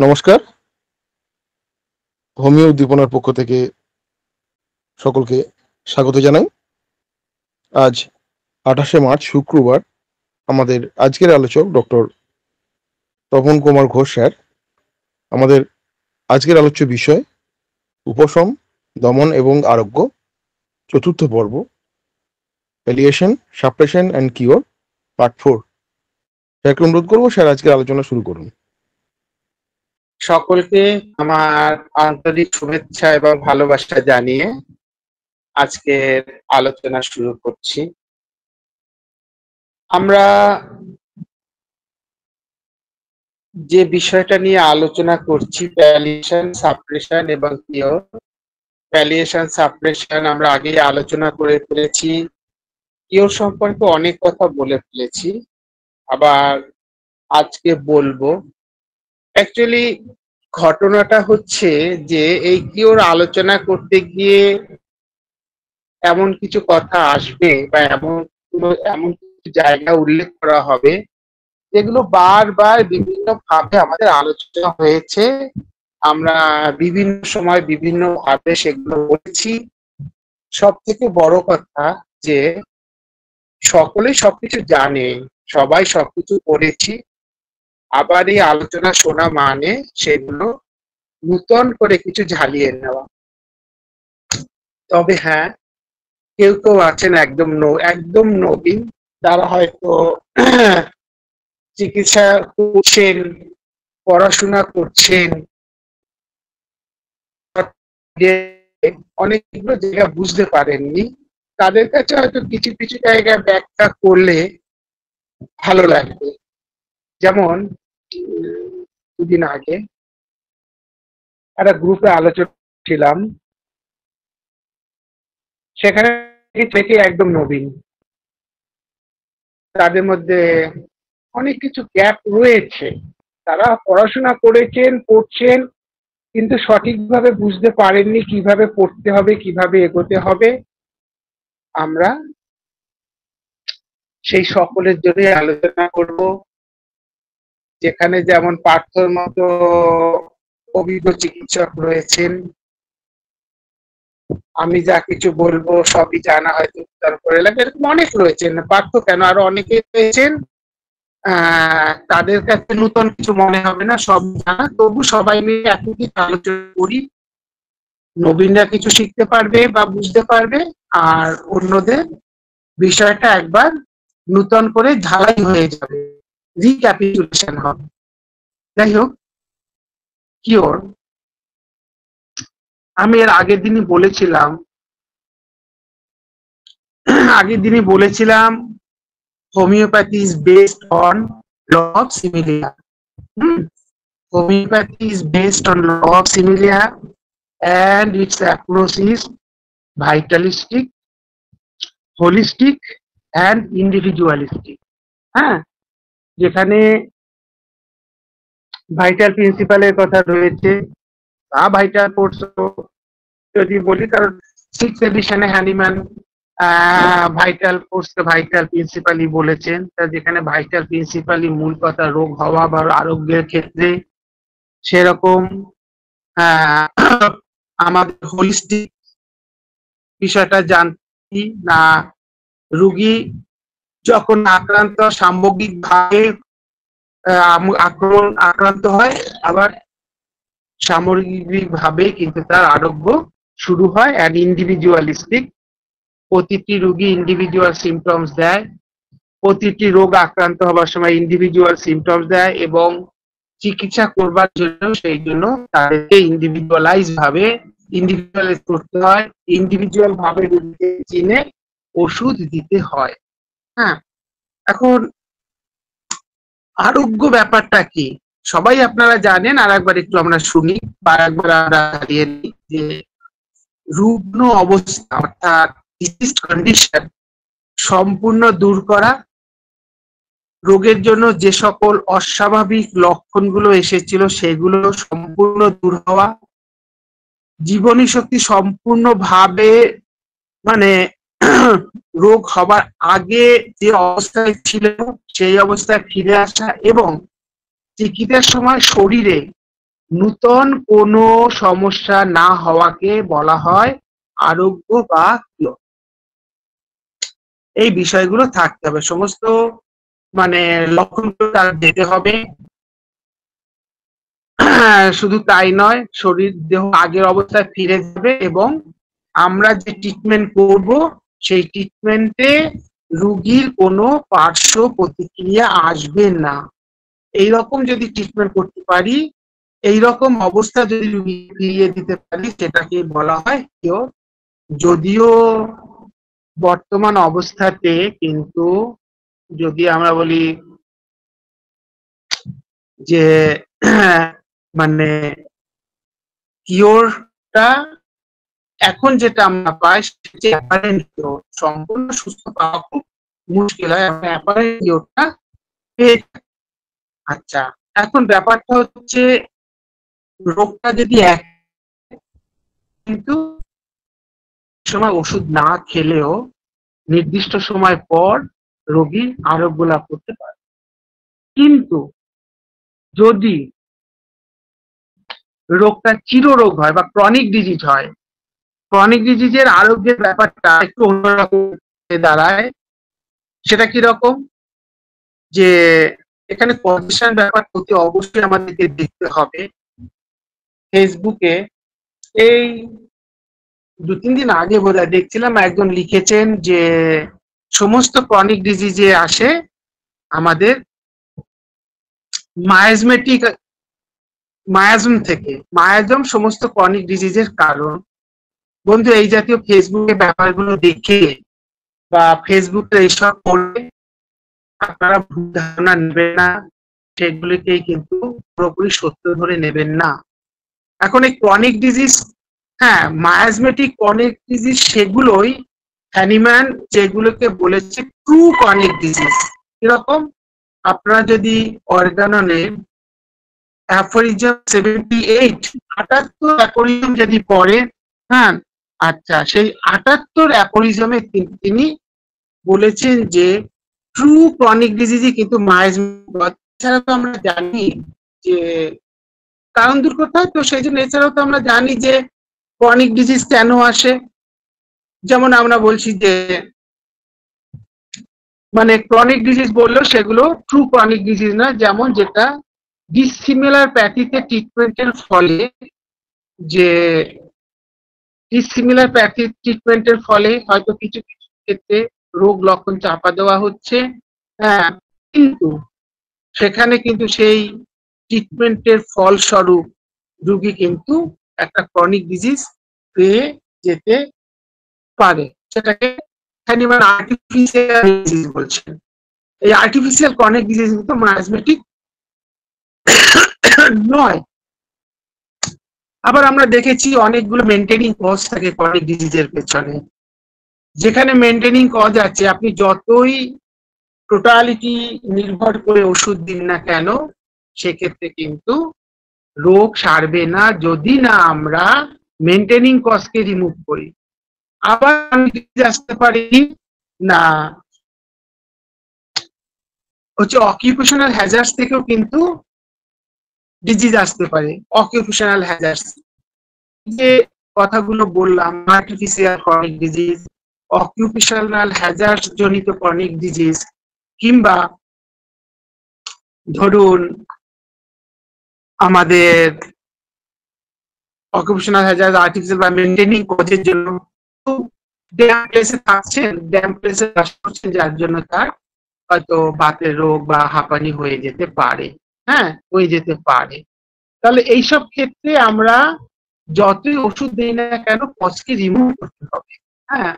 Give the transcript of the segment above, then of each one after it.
নমস্কার। হোমিও উদ্দীপনার পক্ষ থেকে সকলকে স্বাগত জানাই। আজ ২৮শে মার্চ শুক্রবার। আমাদের আজকের আলোচক ডক্টর তপন কুমার ঘোষ স্যার। আমাদের আজকের আলোচ্য বিষয় উপশম, দমন এবং আরোগ্য, চতুর্থ পর্ব, প্যালিয়েশন, সাপ্রেশন অ্যান্ড কিওর, পার্ট 4। স্যারকে অনুরোধ করবো, স্যার আজকের আলোচনা শুরু করুন। সকলকে আমার আন্তরিক শুভেচ্ছা এবং ভালোবাসা জানিয়ে আজকের আলোচনা শুরু করছি। আমরা যে বিষয়টা নিয়ে আলোচনা করছি, প্যালিয়েশন, সাপ্রেশন এবং কিওর। প্যালিয়েশন, সাপ্রেশন আমরা আগেই আলোচনা করে ফেলেছি। কিওর সম্পর্কে অনেক কথা বলে ফেলেছি, আবার আজকে বলবো। অ্যাকচুয়ালি ঘটনাটা হচ্ছে যে এই কিওর আলোচনা করতে গিয়ে এমন কিছু কথা আসবে বা এমন কিছু জায়গা উল্লেখ করা হবে যেগুলো বারবার বিভিন্ন ভাবে আমাদের আলোচনা হয়েছে। আমরা বিভিন্ন সময় বিভিন্ন ভাবে সেগুলো বলেছি। সব থেকে বড় কথা যে সকলেই সবকিছু জানে, সবাই সবকিছু করেছি, আবার এই আলোচনা শোনা মানে সেগুলো নূতন করে কিছু ঝালিয়ে নেওয়া। তবে হ্যাঁ, কেউ কেউ আছেন একদম নবীন, তারা হয়তো চিকিৎসা করছেন, পড়াশোনা করছেন, অনেকগুলো জায়গা বুঝতে পারেননি। তাদের কাছে হয়তো কিছু কিছু জায়গায় ব্যাখ্যা করলে ভালো লাগবে। যেমন দুদিন আগে একটা গ্রুপে আলোচনা ছিলাম, সেখানে থেকে একদম নবীন, তাদের মধ্যে অনেক কিছু গ্যাপ রয়েছে। তারা পড়াশোনা করেছেন, পড়ছেন, কিন্তু সঠিকভাবে বুঝতে পারেননি কিভাবে পড়তে হবে, কিভাবে এগোতে হবে। আমরা সেই সকলের জন্য আলোচনা করব। যেখানে যেমন পার্থর মতো অভিজ্ঞ চিকিৎসক রয়েছেন, আমি যা কিছু বলবো সবই জানা হয়তো উত্তর করে লাগবে, এরকম অনেক রয়েছেন। পার্থ কেন, আরো অনেকে রয়েছেন। তাদের কাছে নতুন কিছু মনে হবে না, সব জানা, তবু সবাই মিলে একই আলোচনা করি। নবীনরা কিছু শিখতে পারবে বা বুঝতে পারবে, আর অন্যদের বিষয়টা একবার নূতন করে ঝালাই হয়ে যাবে, রিক্যাপিটুলেশন হবে। যাই হোক, কিওর আমি এর আগের দিনই বলেছিলাম homeopathy is based on law of similia. Homeopathy is based on law of similia and its approach is vitalistic, holistic and individualistic. হ্যাঁ, যেখানে ভাইটাল প্রিন্সিপালের কথা রয়েছে, তা ভাইটাল কোর্স যদি বলি, কারণ 6th এডিশনে হ্যানিম্যান ভাইটাল কোর্সকে ভাইটাল প্রিন্সিপালই বলেছেন। তা যেখানে ভাইটাল প্রিন্সিপালই মূল কথা রোগ হওয়া বা আরোগ্যের ক্ষেত্রে, সেরকম আমাদের হোলিস্টিক বিষয়টা জানছি না। রোগী যখন সামগ্রিকভাবে আক্রান্ত হয়, আবার সামগ্রিকভাবে কিন্তু তার আরোগ্য শুরু হয়। অ্যান্ড ইন্ডিভিজুয়ালিস্টিক, প্রতিটি রোগী ইন্ডিভিজুয়াল সিমটমস দেয়, প্রতিটি রোগ আক্রান্ত হবার সময় ইন্ডিভিজুয়াল সিমটমস দেয়, এবং চিকিৎসা করবার জন্য সেই জন্য তাদেরকে ইন্ডিভিজুয়ালাইজ করতে হয়, ইন্ডিভিজুয়াল ভাবে রোগীকে চিনে ওষুধ দিতে হয়। হ্যাঁ, এখন আরোগ্য ব্যাপারটা কি সবাই আপনারা জানেন, আর একবার একটু আমরা শুনি বা একবার আমরা হারিয়ে নিই যে রুগ্ন অবস্থা অর্থাৎ ডিজিজ কন্ডিশন সম্পূর্ণ দূর করা, রোগের জন্য যে সকল অস্বাভাবিক লক্ষণগুলো এসেছিল সেগুলো সম্পূর্ণ দূর হওয়া, জীবনী শক্তি সম্পূর্ণভাবে মানে রোগ হবার আগে যে অবস্থায় ছিল সেই অবস্থায় ফিরে আসা, এবং চিকিৎসার সময় শরীরে নূতন কোনো সমস্যা না হওয়াকে বলা হয় আরোগ্য বা কিওর। এই বিষয়গুলো থাকতে হবে, সমস্ত মানে লক্ষণগুলো তার যেতে হবে। শুধু তাই নয়, শরীর দেহ আগের অবস্থায় ফিরে যাবে এবং আমরা যে ট্রিটমেন্ট করব সেই ট্রিটমেন্টে রুগীর কোনো পার্শ্ব প্রতিক্রিয়া আসবে না। এইরকম যদি ট্রিটমেন্ট করতে পারি, এইরকম অবস্থা যদি রুগী ফিরিয়ে দিতে পারি, সেটাকে বলা হয় কিওর। যদিও বর্তমান অবস্থাতে কিন্তু যদি আমরা বলি যে মানে কিওরটা এখন যেটা আমরা পাই সেটা অ্যাপারেন্ট কিওর। সম্পূর্ণ সুস্থ পাওয়া খুব মুশকিল হয়, আমরা অ্যাপারেন্ট কিওরটা পেয়ে যাই। আচ্ছা, এখন ব্যাপারটা হচ্ছে রোগটা যদি এক, কিন্তু সময় ওষুধ না খেলেও নির্দিষ্ট সময় পর রোগী আরোগ্য লাভ করতে পারে। কিন্তু যদি রোগটা চিররোগ হয় বা ক্রনিক ডিজিজ হয়, ক্রনিক ডিজিজের আরোগ্যের ব্যাপারটা একটু অন্যরকম হয়ে দাঁড়ায়। সেটা কিরকম, যে এখানে পজিশন ব্যাপার অতি অবশ্যই আমাদেরকে দেখতে হবে। ফেসবুকে এই 2-3 দিন আগে বোধহয় দেখছিলাম একজন লিখেছেন যে সমস্ত ক্রনিক ডিজিজে আসে আমাদের মায়াজমেটিক মায়াজম থেকে। মায়াজম সমস্ত ক্রনিক ডিজিজের কারণ। বন্ধু, এই জাতীয় ফেসবুকে ব্যাপারগুলো দেখে বা ফেসবুকে এইসব পড়ে আপনারা ভুল ধারণা নেবেন না, সেগুলিকেই কিন্তু পুরোপুরি সত্য ধরে নেবেন না। এখন এই ক্রনিক ডিজিজ, হ্যাঁ, মায়াজমেটিক ক্রনিক ডিজিজ সেগুলোই হ্যানিম্যান যেগুলোকে বলেছে ট্রু ক্রনিক ডিজিজ। এরকম আপনারা যদি অর্গাননের অ্যাফোরিজম 78 78 অ্যাফোরিজম যদি পড়েন, হ্যাঁ, আচ্ছা, সেই 78 অ্যাফোরিজমে তিনি বলেছেন যে ট্রু ক্রনিক ডিজিজই কিন্তু মায়াজমেটিক। এছাড়া তো আমরা জানি যে কারণ দূর করতে হয়, তো সেই জন্য এছাড়াও তো আমরা জানি যে ক্রনিক ডিজিজ কেন আসে। যেমন আমরা বলছি যে মানে ক্রনিক ডিজিজ বললেও সেগুলো ট্রু ক্রনিক ডিজিজ না, যেমন যেটা ডিসিমিলার প্যাথিতে ট্রিটমেন্টের ফলে, যে ডিসিমিলার প্যাথি ট্রিটমেন্টের ফলে হয়তো কিছু কিছু ক্ষেত্রে রোগ লক্ষণ চাপা দেওয়া হচ্ছে, হ্যাঁ, কিন্তু সেখানে কিন্তু সেই ট্রিটমেন্টের ফলস্বরূপ রোগী কিন্তু একটা ক্রনিক ডিজিজ পেয়ে যেতে পারে। সেটাকে হ্যানিম্যান আর্টিফিশিয়াল ডিজিজ বলছেন। এই আর্টিফিশিয়াল ক্রনিক ডিজিজ কিন্তু মায়াজমেটিক নয়। আবার আমরা দেখেছি অনেকগুলো মেনটেনিং কজ থাকে ক্রনিক ডিজিজের পেছনে। যেখানে মেনটেনিং কজ আছে, আপনি যতই টোটালিটি নির্ভর করে ওষুধ দিন না কেন, সেক্ষেত্রে কিন্তু রোগ সারবে না যদি না আমরা মেনটেনিং কজকে রিমুভ করি। আবার আসতে পারি না হচ্ছে অকিউপেশনাল হ্যাজার্ডস থেকেও কিন্তু ডিজিজ আসতে পারে। অকিউপেশনাল হ্যাজার্ডস, যে কথাগুলো বললাম, আর্টিফিশিয়াল ক্রনিক ডিজিজ, অকিউপেশনাল হ্যাজার্ডস জনিত ক্রনিক ডিজিজ, কিংবা ধরুন আমাদের অকুপেশনাল হ্যাজার্ড আর্টিফিশিয়াল বা মেনটেনিং কজের জন্য ড্যাম প্লেসে থাকছেন, ড্যাম প্লেসে বাস করছেন, যার জন্য তার হয়তো বাতের রোগ বা হাঁপানি হয়ে যেতে পারে, হ্যাঁ, হয়ে যেতে পারে। তাহলে এইসব ক্ষেত্রে আমরা যতই ওষুধ দিই না কেন কজকে রিমুভ করতে হবে। হ্যাঁ,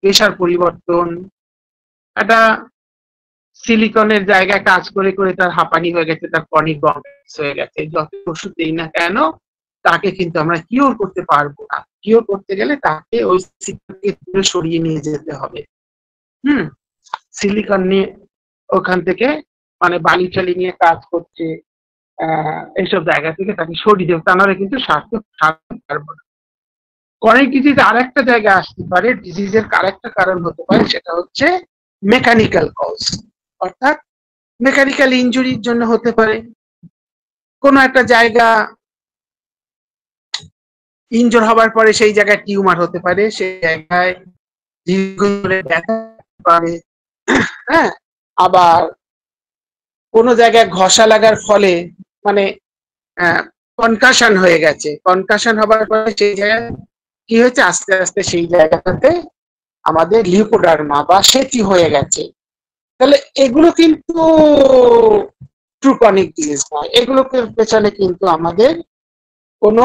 প্রেশার পরিবর্তন, একটা সিলিকনের জায়গায় কাজ করে করে তার হাঁপানি হয়ে গেছে, তার ক্রনিক ব্রঙ্কাইটিস হয়ে গেছে, যত ওষুধ দিই না কেন তাকে কিন্তু আমরা কিওর করতে পারবো না। কিওর করতে গেলে তাকে ওই সিস্টেম থেকে দূরে সরিয়ে নিয়ে যেতে হবে। সিলিকন নিয়ে ওখান থেকে মানে বালি টালি নিয়ে কাজ করছে, এইসব জায়গা থেকে তাকে সরিয়ে দেবে, তা নাহলে কিন্তু সার্থক থাকতে পারবো না। ক্রনিক ডিজিজ আর একটা জায়গায় আসতে পারে, ডিজিজের আরেকটা কারণ হতে পারে, সেটা হচ্ছে মেকানিক্যাল কজ, অর্থাৎ মেকানিক্যাল ইনজুরির জন্য হতে পারে। কোনো একটা জায়গা ইনজোর হবার পরে সেই জায়গায় টিউমার হতে পারে, সেই জায়গায় দীর্ঘদিন ধরে ব্যথা হতে পারে, হ্যাঁ? আবার কোনো জায়গায় ঘষা লাগার ফলে মানে কনকাশন হয়ে গেছে। কনকাশন হবার পরে সেই জায়গায় কি হয়েছে, আস্তে আস্তে সেই জায়গাটাতে আমাদের লিউকোডার্মা বা সেচি হয়ে গেছে। তাহলে এগুলো কিন্তু ট্রু ক্রনিক ডিজিজ নয়। এগুলোকে পেছনে কিন্তু আমাদের কোনো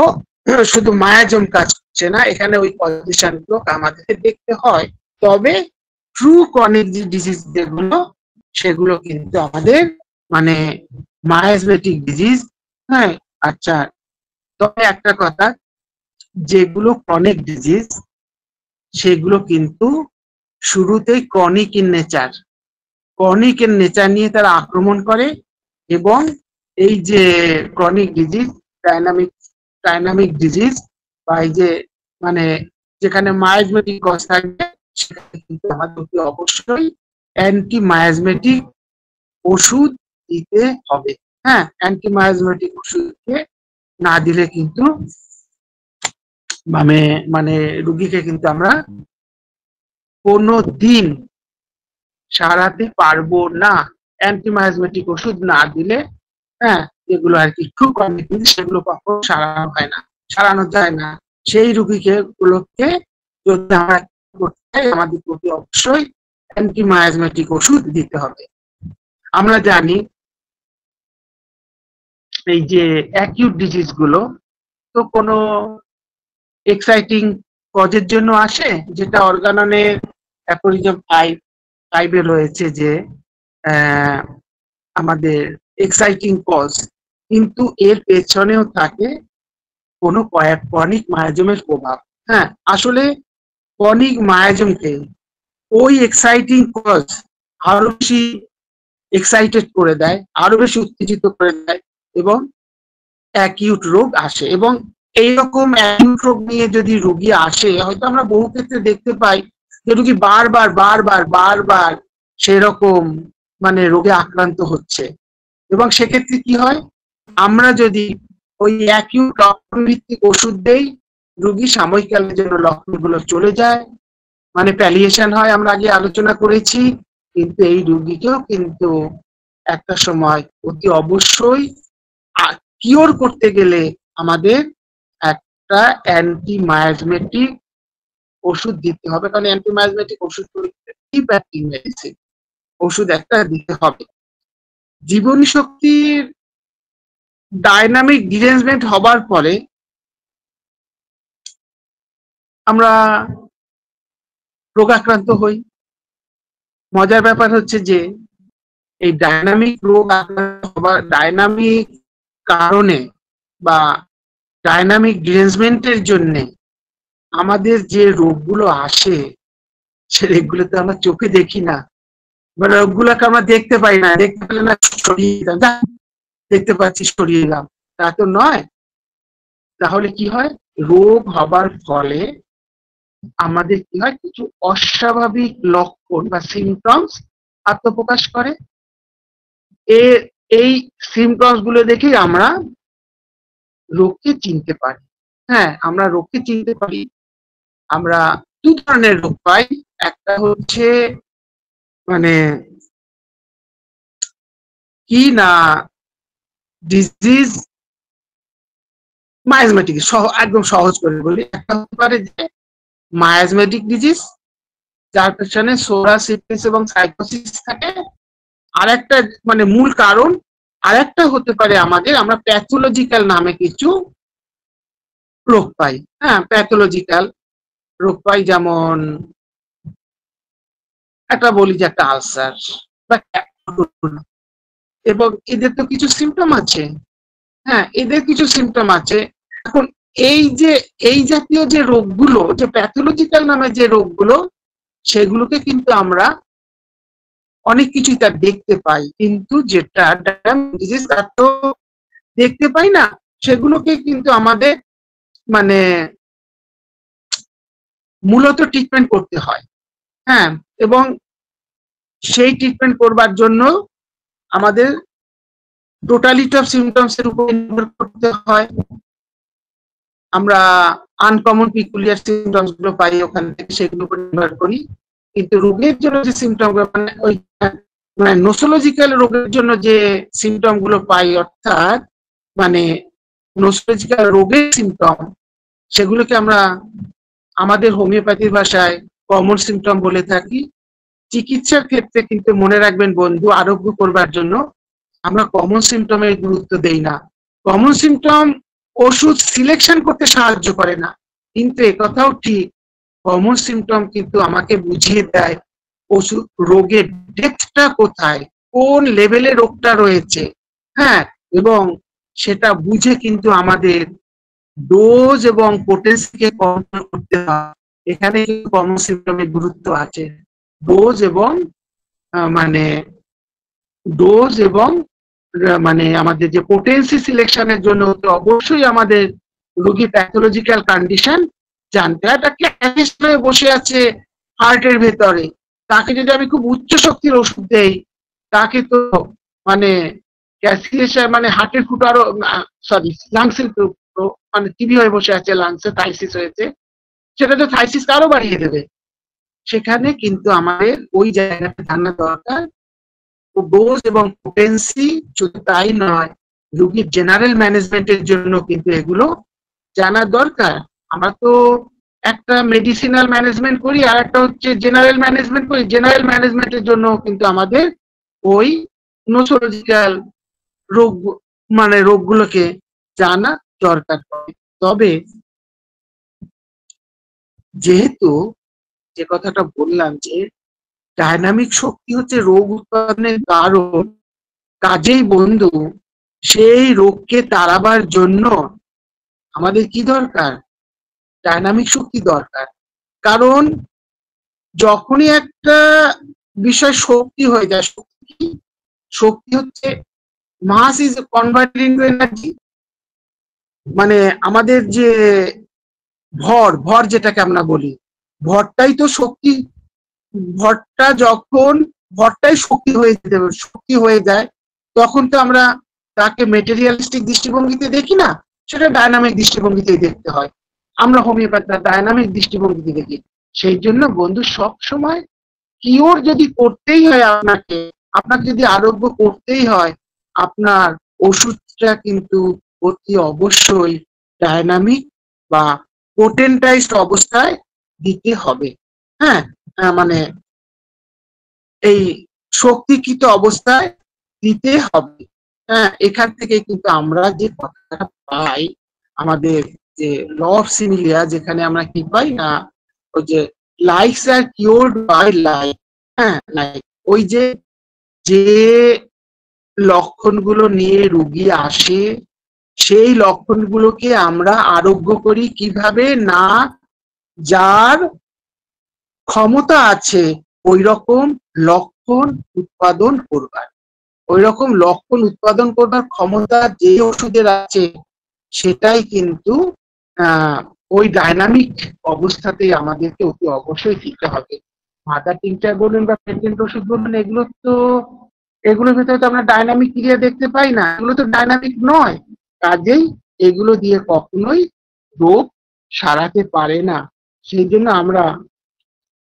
শুধু মায়াজম কাজ করছে না, এখানে ওই পজিশন গুলো আমাদের দেখতে হয়। তবে ট্রু ক্রনিক যে ডিজিজ যেগুলো, সেগুলো কিন্তু আমাদের মানে মায়াজমেটিক ডিজিজ। হ্যাঁ, আচ্ছা, তবে একটা কথা, যেগুলো ক্রনিক ডিজিজ সেগুলো কিন্তু শুরুতেই ক্রনিক ইন নেচার, ক্রনিক এর নেচার নিয়ে তারা আক্রমণ করে, এবং এই যে ক্রনিক ডিজিজ, ডাইনামিক ডিজিজ, বা এই যে মানে যেখানে মায়াজমেটিক কজ থাকবে, সেখানে কিন্তু আমাদের অবশ্যই অ্যান্টি মায়াজমেটিক ওষুধ দিতে হবে। হ্যাঁ, অ্যান্টি মায়াজমেটিক ওষুধকে না দিলে কিন্তু মানে মানে রুগীকে কিন্তু আমরা কোনো দিন সারাতে পারবো না। অ্যান্টিমায়াজমেটিক ওষুধ না দিলে, হ্যাঁ, যেগুলো আর কি ট্রু ক্রনিক ডিজিজ, সেগুলো কখনো সারানো হয় না, সারানো যায় না। সেই রুগীকে গুলোকে যদি আমরা করতে চাই, আমাদের প্রতি অবশ্যই অ্যান্টিমায়াজমেটিক ওষুধ দিতে হবে। আমরা জানি এই যে অ্যাকিউট ডিজিজ গুলো তো কোনো এক্সাইটিং কজের জন্য আসে, যেটা অর্গাননের অ্যাপোরিজম 5 রয়েছে যে আমাদের এক্সাইটিং কজ, কিন্তু এর পেছনেও থাকে কোনো ক্রনিক মায়াজমের প্রভাব। হ্যাঁ, আসলে ক্রনিক মায়াজমকে ওই এক্সাইটিং কজ আরো বেশি এক্সাইটেড করে দেয়, আরো বেশি উত্তেজিত করে দেয়, এবং অ্যাকিউট রোগ আসে। এবং এইরকম অ্যাকিউট রোগ নিয়ে যদি রোগী আসে, হয়তো আমরা বহু ক্ষেত্রে দেখতে পাই যে রোগী বারবার বারবার বারবার সেরকম মানে রোগে আক্রান্ত হচ্ছে, এবং সেক্ষেত্রে কি হয়, আমরা যদি ওই অ্যাকিউট লক্ষণ ভিত্তিক ওষুধ দেই, রোগী সাময়িককালের জন্য লক্ষণগুলো চলে যায়, মানে প্যালিয়েশন হয়, আমরা আগে আলোচনা করেছি। কিন্তু এই রোগীকেও কিন্তু একটা সময় অতি অবশ্যই কিওর করতে গেলে আমাদের একটা অ্যান্টি মায়াজমেটিক ওষুধ দিতে হবে, কারণ অ্যান্টি মায়াজমেটিক ওষুধ মেডিসিন, ওষুধ একটা দিতে হবে। জীবনী শক্তির ডাইনামিক ডিরেঞ্জমেন্ট হবার পরে আমরা রোগাক্রান্ত হই। মজার ব্যাপার হচ্ছে যে এই ডাইনামিক রোগ আক্রান্ত হবার ডাইনামিক কারণে বা ডাইনামিক ডিরেঞ্জমেন্টের জন্যে আমাদের যে রোগগুলো আসে, সে রোগগুলো তো আমরা চোখে দেখি না, মানে রোগগুলোকে আমরা দেখতে পাই না, দেখতে পেলে না সরিয়ে দিলাম, দেখতে পাচ্ছি সরিয়ে দিলাম, তা তো নয়। তাহলে কি হয়, রোগ হবার ফলে আমাদের কি হয়, কিছু অস্বাভাবিক লক্ষণ বা সিমটমস আত্মপ্রকাশ করে। এই সিমটমস গুলো দেখেই আমরা রোগকে চিনতে পারি। হ্যাঁ, আমরা রোগকে চিনতে পারি। আমরা দু ধরনের রোগ পাই, একটা হচ্ছে মানে কি না ডিজিজ মায়াজমেটিক, একদম সহজ করে বলি, একটা হতে পারে যে মায়াজমেটিক ডিজিজ, যার পেছনে সোরা সিকনেস এবং সাইকোসিস থাকে, আর একটা মানে মূল কারণ। আর একটা হতে পারে আমরা প্যাথোলজিক্যাল নামে কিছু রোগ পাই। হ্যাঁ, প্যাথোলজিক্যাল রোগ পাই, যেমন একটা বলি যে একটা আলসার বা, এবং এদের তো কিছু সিমটম আছে। হ্যাঁ, এদের কিছু সিমটম আছে। এখন এই জাতীয় যে রোগগুলো, যে প্যাথোলজিক্যাল নামে যে রোগগুলো, সেগুলোকে কিন্তু আমরা অনেক কিছুই তার দেখতে পাই, কিন্তু যেটা ডিজিজ তার তো দেখতে পাই না, সেগুলোকে কিন্তু আমাদের মানে মূলত ট্রিটমেন্ট করতে হয়। হ্যাঁ, এবং সেই ট্রিটমেন্ট করবার জন্য আমাদের টোটালিটি অফ সিমটমস এর উপর নির্ভর করতে হয়। আমরা আনকমন পিকুলিয়ার সিমটমস গুলো পাই ওখান থেকে, সেগুলো উপর নির্ভর করি। কিন্তু রোগের জন্য যে সিমটম গুলো মানে ওই মানে নোসোলজিক্যাল রোগের জন্য যে সিমটম গুলো পাই, অর্থাৎ মানে নোসোলজিক্যাল রোগের সিমটম, সেগুলোকে আমরা আমাদের হোমিওপ্যাথির ভাষায় কমন সিমটম বলে থাকি। চিকিৎসার ক্ষেত্রে কিন্তু মনে রাখবেন বন্ধু, আরোগ্য করবার জন্য আমরা কমন সিমটমের গুরুত্ব দেই না। কমন সিমটম ওষুধ সিলেকশন করতে সাহায্য করে না, কিন্তু একথাও ঠিক কমন সিমটম কিন্তু আমাকে বুঝিয়ে দেয় ওষুধ রোগের ডেপথটা কোথায়, কোন লেভেলে রোগটা রয়েছে। হ্যাঁ, এবং সেটা বুঝে কিন্তু আমাদের ডোজ এবং পোটেন্সিকে কন্ট্রোল করতে হয়। এখানে কমন সিমটমের গুরুত্ব আছে। ডোজ এবং মানে ডোজ এবং মানে আমাদের যে পোটেন্সি সিলেকশনের জন্য অবশ্যই আমাদের রোগী প্যাথোলজিক্যাল কন্ডিশন জানতে হয়। একটা ক্যাসিস হয়ে বসে আছে হার্টের ভেতরে, তাকে যদি আমি খুব উচ্চ শক্তির ওষুধ দেই, তাকে তো মানে ক্যাসিস মানে হার্টের ফুটো আরো সরি লাংসের মানে টিবি হয়ে বসে আছে, লাংসে থাইসিস হয়েছে, সেটা তো থাইসিস আরো বাড়িয়ে দেবে। সেখানে কিন্তু আমাদের ওই জায়গাটা জানা দরকার। ডোজ এবং পোটেন্সি শুধু তাই নয়, রোগীর জেনারেল ম্যানেজমেন্টের জন্য কিন্তু এগুলো জানা দরকার। আমরা তো একটা মেডিসিনাল ম্যানেজমেন্ট করি, আর একটা হচ্ছে জেনারেল ম্যানেজমেন্ট করি। জেনারেল ম্যানেজমেন্টের জন্য কিন্তু আমাদের ওই নোসোলজিক্যাল রোগ মানে রোগগুলোকে জানা দরকার। তবে যেহেতু যে কথাটা বললাম যে ডায়নামিক শক্তি হচ্ছে রোগ উৎপাদনের কারণ, কাজেই বন্ধু সেই রোগকে তাড়াবার জন্য আমাদের কি দরকার? ডায়নামিক শক্তি দরকার। কারণ যখনই একটা বিষয় শক্তি হয়ে যায়, শক্তি হচ্ছে much is converted into energy. মানে আমাদের যে ভর যেটাকে আমরা বলি, ভরটাই তো শক্তি। ভরটাই শক্তি হয়ে যায়, তখন তো আমরা তাকে মেটেরিয়ালিস্টিক দৃষ্টিভঙ্গিতে দেখি না, সেটা ডায়নামিক দৃষ্টিভঙ্গিতেই দেখতে হয়। আমরা হোমিওপ্যাথিরা ডায়নামিক দৃষ্টিভঙ্গিতে দেখি। সেই জন্য বন্ধু সব সময় কিওর যদি করতেই হয়, আপনাকে যদি আরোগ্য করতেই হয়, আপনার ওষুধটা কিন্তু অতি অবশ্যই ডায়নামিক বা পোটেন্টাইজড অবস্থায় দিতে হবে। হ্যাঁ, মানে এই শক্তিকৃত অবস্থায় দিতে হবে। হ্যাঁ, এখান থেকে কিন্তু আমরা যে কথাটা পাই, আমাদের যে ল অফ সিমিলিয়া, যেখানে আমরা কি পাই না, ওই যে লাইকস আর কিওরড বাই লাইক। হ্যাঁ, লাইক ওই যে যে লক্ষণগুলো নিয়ে রোগী আসে, সেই লক্ষণগুলোকে আমরা আরোগ্য করি কিভাবে না, যার ক্ষমতা আছে ওই রকম লক্ষণ উৎপাদন করবার, ওই রকম লক্ষণ উৎপাদন করবার ক্ষমতা যে ওষুধের আছে, সেটাই কিন্তু ওই ডায়নামিক অবস্থাতেই আমাদেরকে অতি অবশ্যই দিতে হবে। মাদার টিংচার বলুন বা পেটেন্ট ওষুধ বলুন, এগুলোর ভিতরে তো আমরা ডায়নামিক ক্রিয়া দেখতে পাই না, এগুলো তো ডায়নামিক নয়। কাজেই এগুলো দিয়ে কখনোই রোগ সারাতে পারে না। সেই জন্য আমরা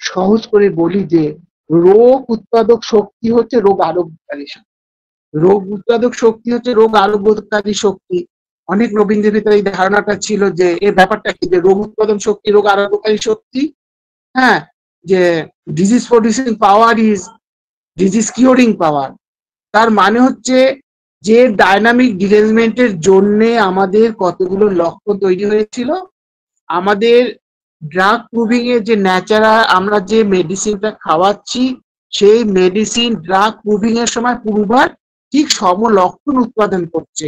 সহজ করে বলি যে রোগ উৎপাদক শক্তি হচ্ছে রোগ আরোগ্যকারী শক্তি। রোগ উৎপাদক শক্তি হচ্ছে রোগ আরোগ্যকারী শক্তি। অনেক নবীনদের ভিতরে এই ধারণাটা ছিল যে এর ব্যাপারটা কি, যে রোগ উৎপাদন শক্তি রোগ আরোগ্যকারী শক্তি। হ্যাঁ, যে disease producing power is disease curing power. তার মানে হচ্ছে যে ডায়নামিক ডিরেঞ্জমেন্টের জন্য আমাদের কতগুলো লক্ষণ তৈরি হয়েছিল, আমাদের ড্রাগ প্রুভিং এর যে ন্যাচারাল আমরা যে মেডিসিনটা খাওয়াচ্ছি, সেই মেডিসিন ড্রাগ প্রুভিং এর সময় পুরোবার ঠিক সম লক্ষণ উৎপাদন করছে।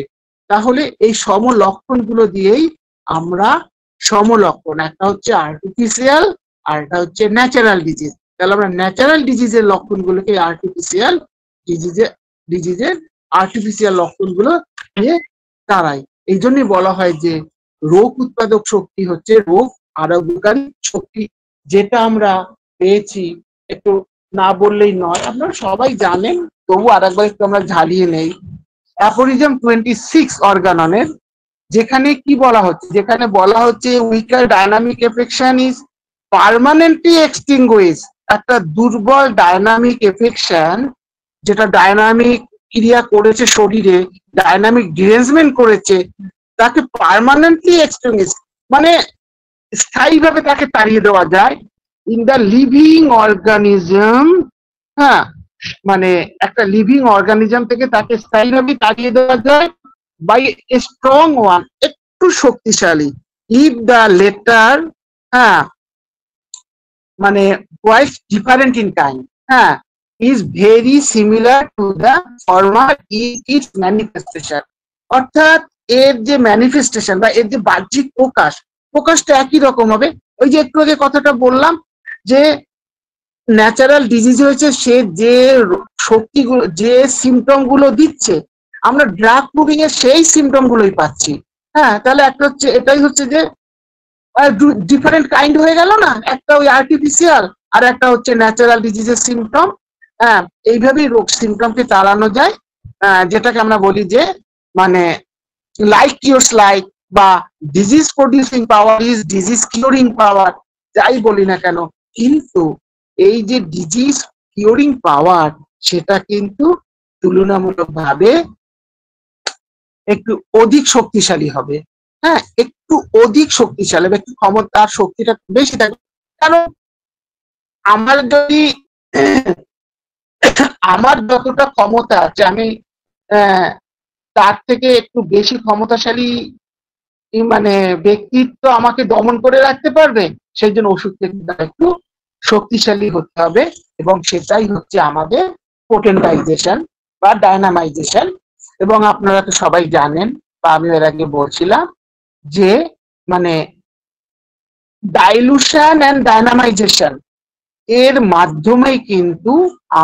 তাহলে এই সম লক্ষণগুলো দিয়েই আমরা সমলক্ষণ, একটা হচ্ছে আর্টিফিশিয়াল আর একটা হচ্ছে ন্যাচারাল ডিজিজ। তাহলে আমরা ন্যাচারাল ডিজিজের লক্ষণগুলোকে আর্টিফিশিয়াল ডিজিজের আর্টিফিশিয়াল লক্ষণগুলো নিয়ে তারাই। এই জন্যই বলা হয় যে রোগ উৎপাদক শক্তি হচ্ছে রোগ আরোগ্যকারী শক্তি, যেটা আমরা পেয়েছি। একটু না বললেই নয়, আপনারা সবাই জানেন, তবু আরেকবার একটু আমরা ঝালিয়ে নেই। অ্যাফোরিজম 26 অর্গাননের যেখানে কি বলা হচ্ছে, যেখানে বলা হচ্ছে weaker dynamic affection is permanently extinguish. একটা দুর্বল ডায়নামিক এফেকশন, যেটা ডায়নামিক ক্রিয়া করেছে শরীরে, ডায়নামিক ডিরেঞ্জমেন্ট করেছে, তাকে পার্মানেন্টলি এক্সটিংগুইশ মানে স্থায়ীভাবে তাকে তাড়িয়ে দেওয়া যায় ইন দ্য লিভিং অর্গানিজম। হ্যাঁ, মানে একটা লিভিং অর্গানিজম থেকে তাকে স্থায়ীভাবে তাড়িয়ে দেওয়া যায় বাই এ স্ট্রং ওয়ান, একটু শক্তিশালী। ইফ দ্য লেটার, হ্যাঁ, মানে কোয়াইট ডিফারেন্ট ইন কাইন্ড, হ্যাঁ, is very similar to the former in it's manifestation. অর্থাৎ এর যে ম্যানিফেস্টেশন বা এর যে বাহ্যিক প্রকাশটা একই রকম হবে। ওই যে একটু আগে কথাটা বললাম যে ন্যাচারাল ডিজিজ হয়েছে, সে যে শক্তিগুলো, যে সিমটম গুলো দিচ্ছে, আমরা ড্রাগ প্রুভিং এর সেই সিমটম গুলোই পাচ্ছি। হ্যাঁ, তাহলে একটা হচ্ছে, এটাই হচ্ছে যে ডিফারেন্ট কাইন্ড হয়ে গেল না, একটা ওই আর্টিফিশিয়াল আর একটা হচ্ছে ন্যাচারাল ডিজিজের সিমটম। হ্যাঁ, এইভাবেই রোগ সিমটমকে তাড়ানো যায়, যেটাকে আমরা বলি যে মানে লাইক কিউরস লাইক, বা disease producing power is disease curing power, যাই বলি না কেন। কিন্তু এই যে ডিজিজ কিউরিং পাওয়ার, সেটা কিন্তু তুলনামূলকভাবে একটু অধিক শক্তিশালী হবে। হ্যাঁ, একটু অধিক শক্তিশালী, একটু ক্ষমতার শক্তিটা বেশি থাকবে। কারণ আমার যদি আমার যতটা ক্ষমতা আছে, আমি তার থেকে একটু বেশি ক্ষমতাশালী মানে ব্যক্তিত্ব আমাকে দমন করে রাখতে পারবে, সেই জন্য ওষুধকে একটু শক্তিশালী হতে হবে। এবং সেটাই হচ্ছে আমাদের পোটেন্টাইজেশন বা ডায়নামাইজেশন। এবং আপনারা তো সবাই জানেন, বা আমি এর আগে বলছিলাম যে মানে ডাইলুশন অ্যান্ড ডায়নামাইজেশন এর মাধ্যমেই কিন্তু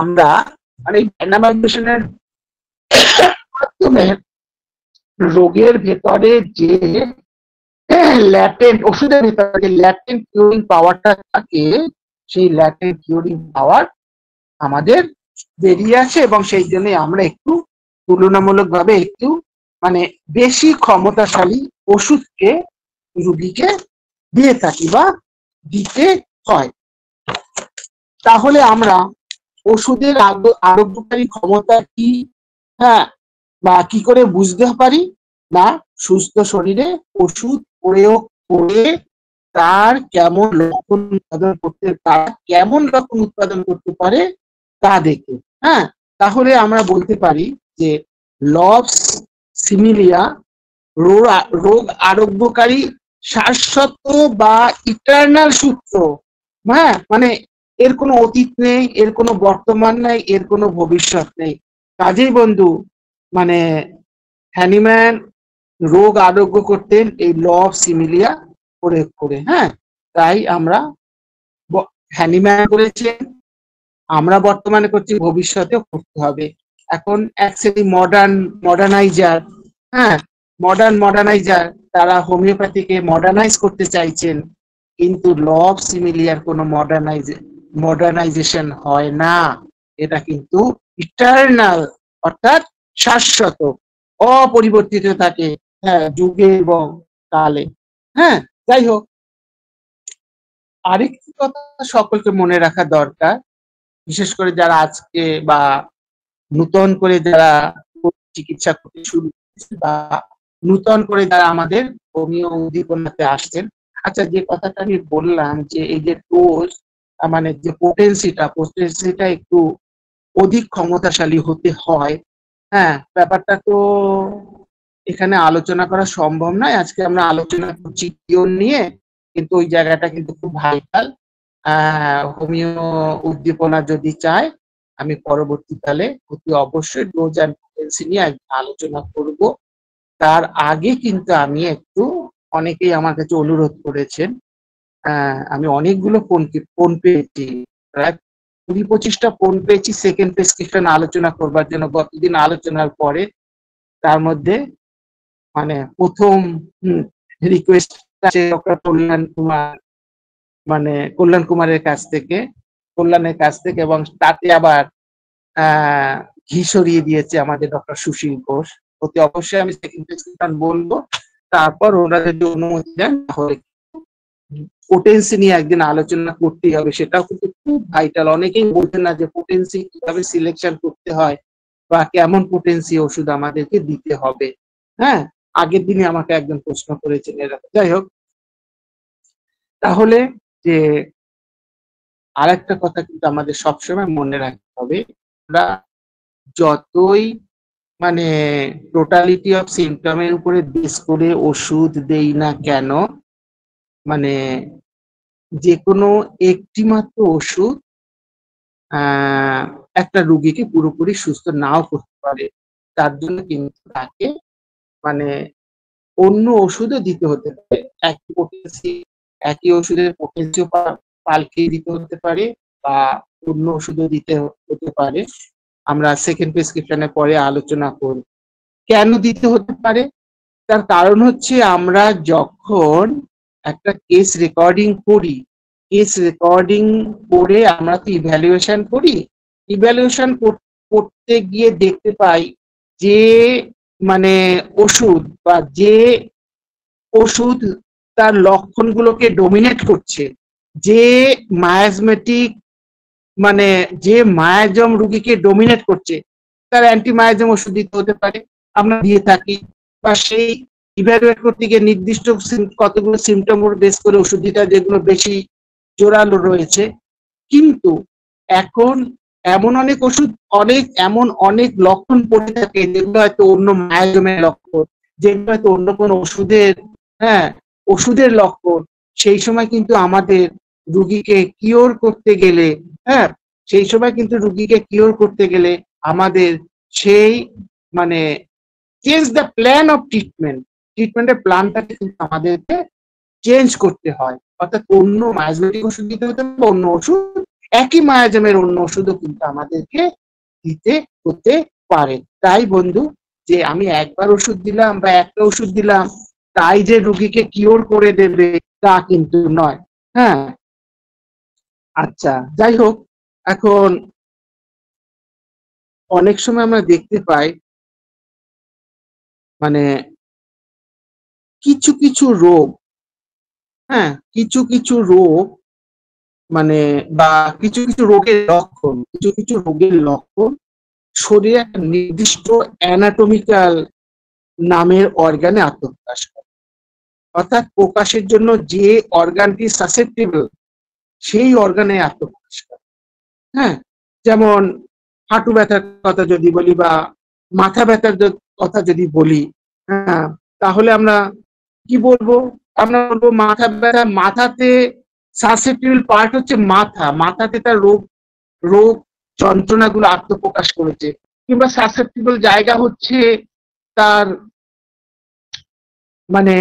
আমরা, মানে ডায়নামাইজেশনের মাধ্যমে রোগের ভেতরে যে ল্যাটেন্ট, ওষুধের ভিতরে যে ল্যাটেন্ট কিউরিং পাওয়ারটা থাকে, সেই ল্যাটেন্ট কিউরিং পাওয়ার আমাদের বেরিয়ে আসে। এবং সেই জন্য আমরা একটু তুলনামূলকভাবে একটু মানে বেশি ক্ষমতাশালী ওষুধকে রুগীকে দিয়ে থাকি বা দিতে হয়। তাহলে আমরা ওষুধের আরোগ্যকারী ক্ষমতা কি, হ্যাঁ, বা কি করে বুঝতে পারি? না, সুস্থ শরীরে ওষুধ প্রয়োগ করে তার কেমন লক্ষণ উৎপাদন করতে, তারা কেমন লক্ষণ উৎপাদন করতে পারে তা দেখে। হ্যাঁ, তাহলে আমরা বলতে পারি যে লবস সিমিলিয়া রোগ আরোগ্যকারী শাশ্বত বা ইটারনাল সূত্র। হ্যাঁ, মানে এর কোনো অতীত নেই, এর কোনো বর্তমান নেই, এর কোনো ভবিষ্যৎ নেই। কাজেই বন্ধু, মানে হ্যানিম্যান রোগ আরোগ্য করতেন এই ল অফ সিমিলিয়া প্রয়োগ করে। হ্যাঁ, তাই আমরা হ্যানিম্যান করেছেন, আমরা বর্তমানে করছি, ভবিষ্যতেও করতে হবে। এখন অ্যাকচুয়ালি মডার্নাইজার, হ্যাঁ, মডার্নাইজার তারা হোমিওপ্যাথিকে মডার্নাইজ করতে চাইছেন, কিন্তু ল অফ সিমিলিয়ার কোনো মডার্নাইজেশন হয় না। এটা কিন্তু ইটারনাল, অর্থাৎ শাশ্বত, অপরিবর্তিত থাকে, হ্যাঁ, যুগে এবং কালে। হ্যাঁ, যাই হোক, আরেকটি কথা সকলকে মনে রাখা দরকার, বিশেষ করে যারা আজকে বা নূতন করে যারা চিকিৎসা করতে শুরু করেছে, বা নূতন করে যারা আমাদের হোমিও উদ্দীপনাতে আসছেন। আচ্ছা, যে কথাটা আমি বললাম যে এই যে ডোজ, মানে যে পোটেন্সিটা একটু অধিক ক্ষমতাশালী হতে হয়। হ্যাঁ, ব্যাপারটা তো এখানে আলোচনা করা সম্ভব নয়। আজকে আমরা আলোচনা করছি কিওর নিয়ে, কিন্তু ওই জায়গাটা কিন্তু খুব ভাইটাল। হোমিও উদ্দীপনা যদি চায়, আমি পরবর্তীকালে অতি অবশ্যই ডোজ অ্যান্ড পোটেন্সি নিয়ে আলোচনা করব। তার আগে কিন্তু আমি একটু, অনেকেই আমার কাছে অনুরোধ করেছেন, আমি অনেকগুলো ফোন পেয়েছি, প্রায় 20-25টা ফোন পেয়েছি সেকেন্ড প্রেসক্রিপশন আলোচনা করবার জন্য গতদিন আলোচনার পরে। তার মধ্যে মানে প্রথম রিকোয়েস্ট আছে ডক্টর কল্যাণের কাছ থেকে, এবং তাতে আবার ঘি সরিয়ে দিয়েছে আমাদের ডক্টর সুশীল ঘোষ। অতি অবশ্যই আমি সেকেন্ড প্রেসক্রিপশন বলবো। তারপর ওনারা যদি অনুমতি দেন তাহলে পোটেন্সি নিয়ে একদিন আলোচনা করতেই হবে, সেটাও কিন্তু খুব ভাইটাল। অনেকেই বোঝেন না যে পোটেন্সি কিভাবে সিলেকশন করতে হয় বা কেমন পোটেন্সি ওষুধ আমাদেরকে দিতে হবে। হ্যাঁ, আগের দিনে আমাকে একজন প্রশ্ন করেছেন এরকম। যাই হোক, তাহলে যে আরেকটা কথা কিন্তু আমাদের সবসময় মনে রাখতে হবে, আমরা যতই মানে টোটালিটি অফ সিম্পটমের উপরে বেস করে ওষুধ দেই না কেন, মানে যে কোনো একটি মাত্র ওষুধ একটা রুগীকে পুরোপুরি সুস্থ নাও করতে পারে। তার জন্য কিন্তু তাকে মানে অন্য ওষুধও দিতে হতে পারে। একই potency, একই ওষুধের potency পাল্টিয়ে দিতে হতে পারে বা অন্য ওষুধও দিতে হতে পারে। আমরা সেকেন্ড প্রেসক্রিপশন এর পরে আলোচনা করব। কেন দিতে হতে পারে? তার কারণ হচ্ছে আমরা যখন একটা কেস রেকর্ডিং করি, কেস রেকর্ডিং করে আমরা তো ইভ্যালুয়েশন করি। ইভ্যালুয়েশন করতে গিয়ে দেখতে পাই যে মানে ওষুধ বা যে ওষুধ তার লক্ষণগুলোকে ডমিনেট করছে, যে মায়াজমেটিক মানে যে মায়াজম রুগীকে ডমিনেট করছে, তার অ্যান্টিমায়াজম ওষুধ দিতে হতে পারে, আমরা দিয়ে থাকি। বা সেই ইভ্যালুয়েট করতে গিয়ে নির্দিষ্ট কতগুলো সিমটম বেস করে ওষুধ দিতে হয় যেগুলো বেশি জোরালো রয়েছে। কিন্তু এখন এমন অনেক ওষুধ, এমন অনেক লক্ষণ পড়ে থাকে যেগুলো হয়তো অন্য মায়াজমের লক্ষণ, যেগুলো হয়তো অন্য কোনো ওষুধের ওষুধের লক্ষণ। সেই সময় কিন্তু আমাদের রুগীকে কিওর করতে গেলে সেই সময় কিন্তু রুগীকে কিওর করতে গেলে আমাদের সেই মানে চেঞ্জ দ্য প্ল্যান অফ ট্রিটমেন্টের প্ল্যানটাকে কিন্তু আমাদেরকে চেঞ্জ করতে হয়। অর্থাৎ অন্য মায়াজমেটিক ওষুধ দিতে হতে পারে, অন্য ওষুধ, একই মায়াজমের অন্য ওষুধও কিন্তু আমাদেরকে দিতে হতে পারে। তাই বন্ধু, যে আমি একবার ওষুধ দিলাম বা একটা ওষুধ দিলাম তাই যে রুগীকে কিওর করে দেবে তা কিন্তু নয়। হ্যাঁ, আচ্ছা, যাই হোক, এখন অনেক সময় আমরা দেখতে পাই মানে কিছু কিছু রোগ, কিছু কিছু রোগ মানে বা কিছু কিছু রোগের লক্ষণ শরীরে একটা নির্দিষ্ট অ্যানাটমিক্যাল নামের অর্গানে আত্মপ্রকাশ করে। অর্থাৎ প্রকাশের জন্য যে অর্গানটি সাসেপ্টেবল সেই অর্গানে আত্মপ্রকাশ করে। যেমন হাঁটু ব্যথার কথা যদি বলি বা মাথা ব্যথার কথা যদি বলি, তাহলে আমরা কি বলবো? আমরা বলবো মাথা ব্যথা, মাথাতে সাসেপ্টেবল পার্ট হচ্ছে মাথাতে তার রোগ যন্ত্রণাগুলো আত্মপ্রকাশ করেছে। কিংবা সাসেপ্টেবল জায়গা হচ্ছে তার মানে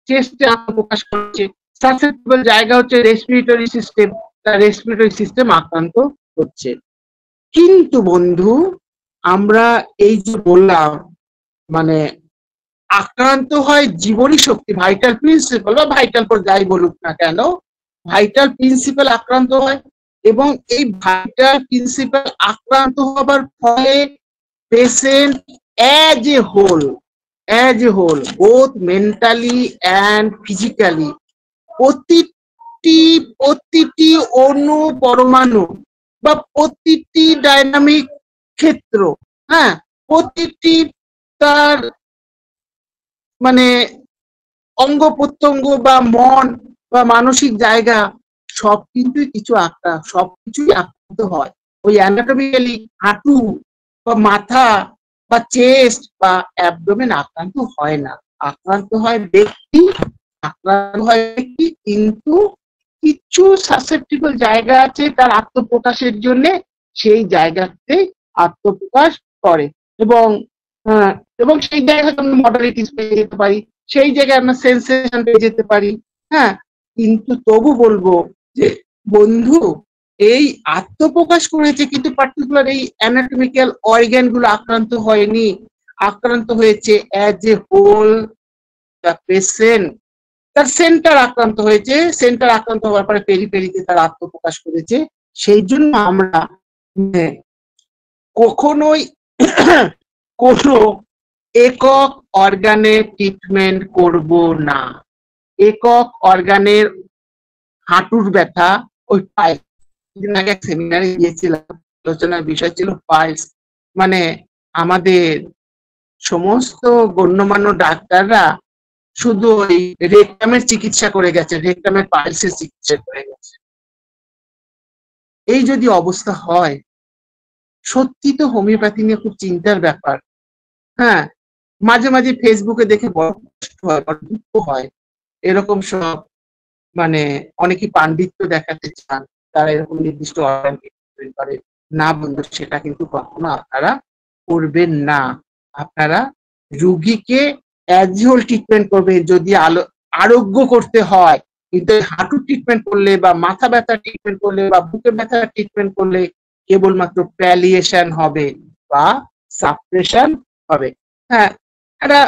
চেস্টে আত্মপ্রকাশ করেছে। সাসেপ্টেবল জায়গা হচ্ছে রেসপিরেটরি সিস্টেম, তার রেসপিরেটরি সিস্টেম আক্রান্ত হচ্ছে। কিন্তু বন্ধু, আমরা এই যে বললাম মানে আক্রান্ত হয় জীবনী শক্তি, ভাইটাল প্রিন্সিপাল বা ভাইটাল ফোর্স যাই বলুক না কেন, ভাইটাল প্রিন্সিপাল আক্রান্ত হয়। এবং এই ভাইটাল প্রিন্সিপাল আক্রান্ত হবার ফলে patient as a whole both mentally and physically, প্রতিটি অণু পরমাণু বা প্রতিটি ডাইনামিক ক্ষেত্র, প্রতিটি তার মানে অঙ্গ প্রত্যঙ্গ বা মন বা মানসিক জায়গা সবকিছুই আক্রান্ত হয়। ওই অ্যানাটমিক্যালি হাঁটু বা মাথা বা চেস্ট বা অ্যাবডোমেন আক্রান্ত হয় না। আক্রান্ত হয় ব্যক্তি, কিন্তু কিছু সাসেপ্টেবল জায়গা আছে তার আত্মপ্রকাশের জন্য, সেই জায়গাতে আত্মপ্রকাশ করে। এবং সেই জায়গায় আমরা মডালিটিস পেয়ে যেতে পারি, সেই জায়গায় আমরা সেন্সেশন পেয়ে যেতে পারি। কিন্তু তবু বলবো যে বন্ধু, এই আত্মপ্রকাশ করেছে কিন্তু পার্টিকুলার এই অ্যানাটমিক্যাল অর্গান গুলো আক্রান্ত হয়নি, আক্রান্ত হয়েছে as a whole the patient, তার সেন্টার আক্রান্ত হয়েছে। সেন্টার আক্রান্ত হওয়ার পরে পেরিফেরিতে তার আত্মপ্রকাশ করেছে। সেই জন্য আমরা কখনোই কোনো একক অর্গানে ট্রিটমেন্ট করব না। একক অর্গানের হাঁটুর ব্যথা, ওই পাইলস, কিছুদিন আগে এক সেমিনারে গিয়েছিলাম, আলোচনার বিষয় ছিল পাইলস। মানে আমাদের সমস্ত গণ্যমান্য ডাক্তাররা শুধু ওই রেকটামের চিকিৎসা করে গেছে, রেকটামের পাইলসের চিকিৎসা করে গেছে। এই যদি অবস্থা হয়, সত্যি তো হোমিওপ্যাথি নিয়ে খুব চিন্তার ব্যাপার। হ্যাঁ, মাঝে মাঝে ফেসবুকে দেখে বড় কষ্ট হয়, বড় দুঃখ হয়। এরকম সব মানে অনেকে পাণ্ডিত্য দেখাতে চান, তারা এরকম নির্দিষ্ট অর্গান ট্রিটমেন্ট করে। না বন্ধু, সেটা কিন্তু কখনো আপনারা করবেন না। আপনারা রুগীকে অ্যাজ ট্রিটমেন্ট করবেন যদি আরোগ্য করতে হয়। কিন্তু হাঁটু ট্রিটমেন্ট করলে বা মাথা ব্যথা ট্রিটমেন্ট করলে বা বুকে ব্যথা ট্রিটমেন্ট করলে কেবলমাত্র প্যালিয়েশন হবে বা সাপ্রেশন হবে। হ্যাঁ, একটা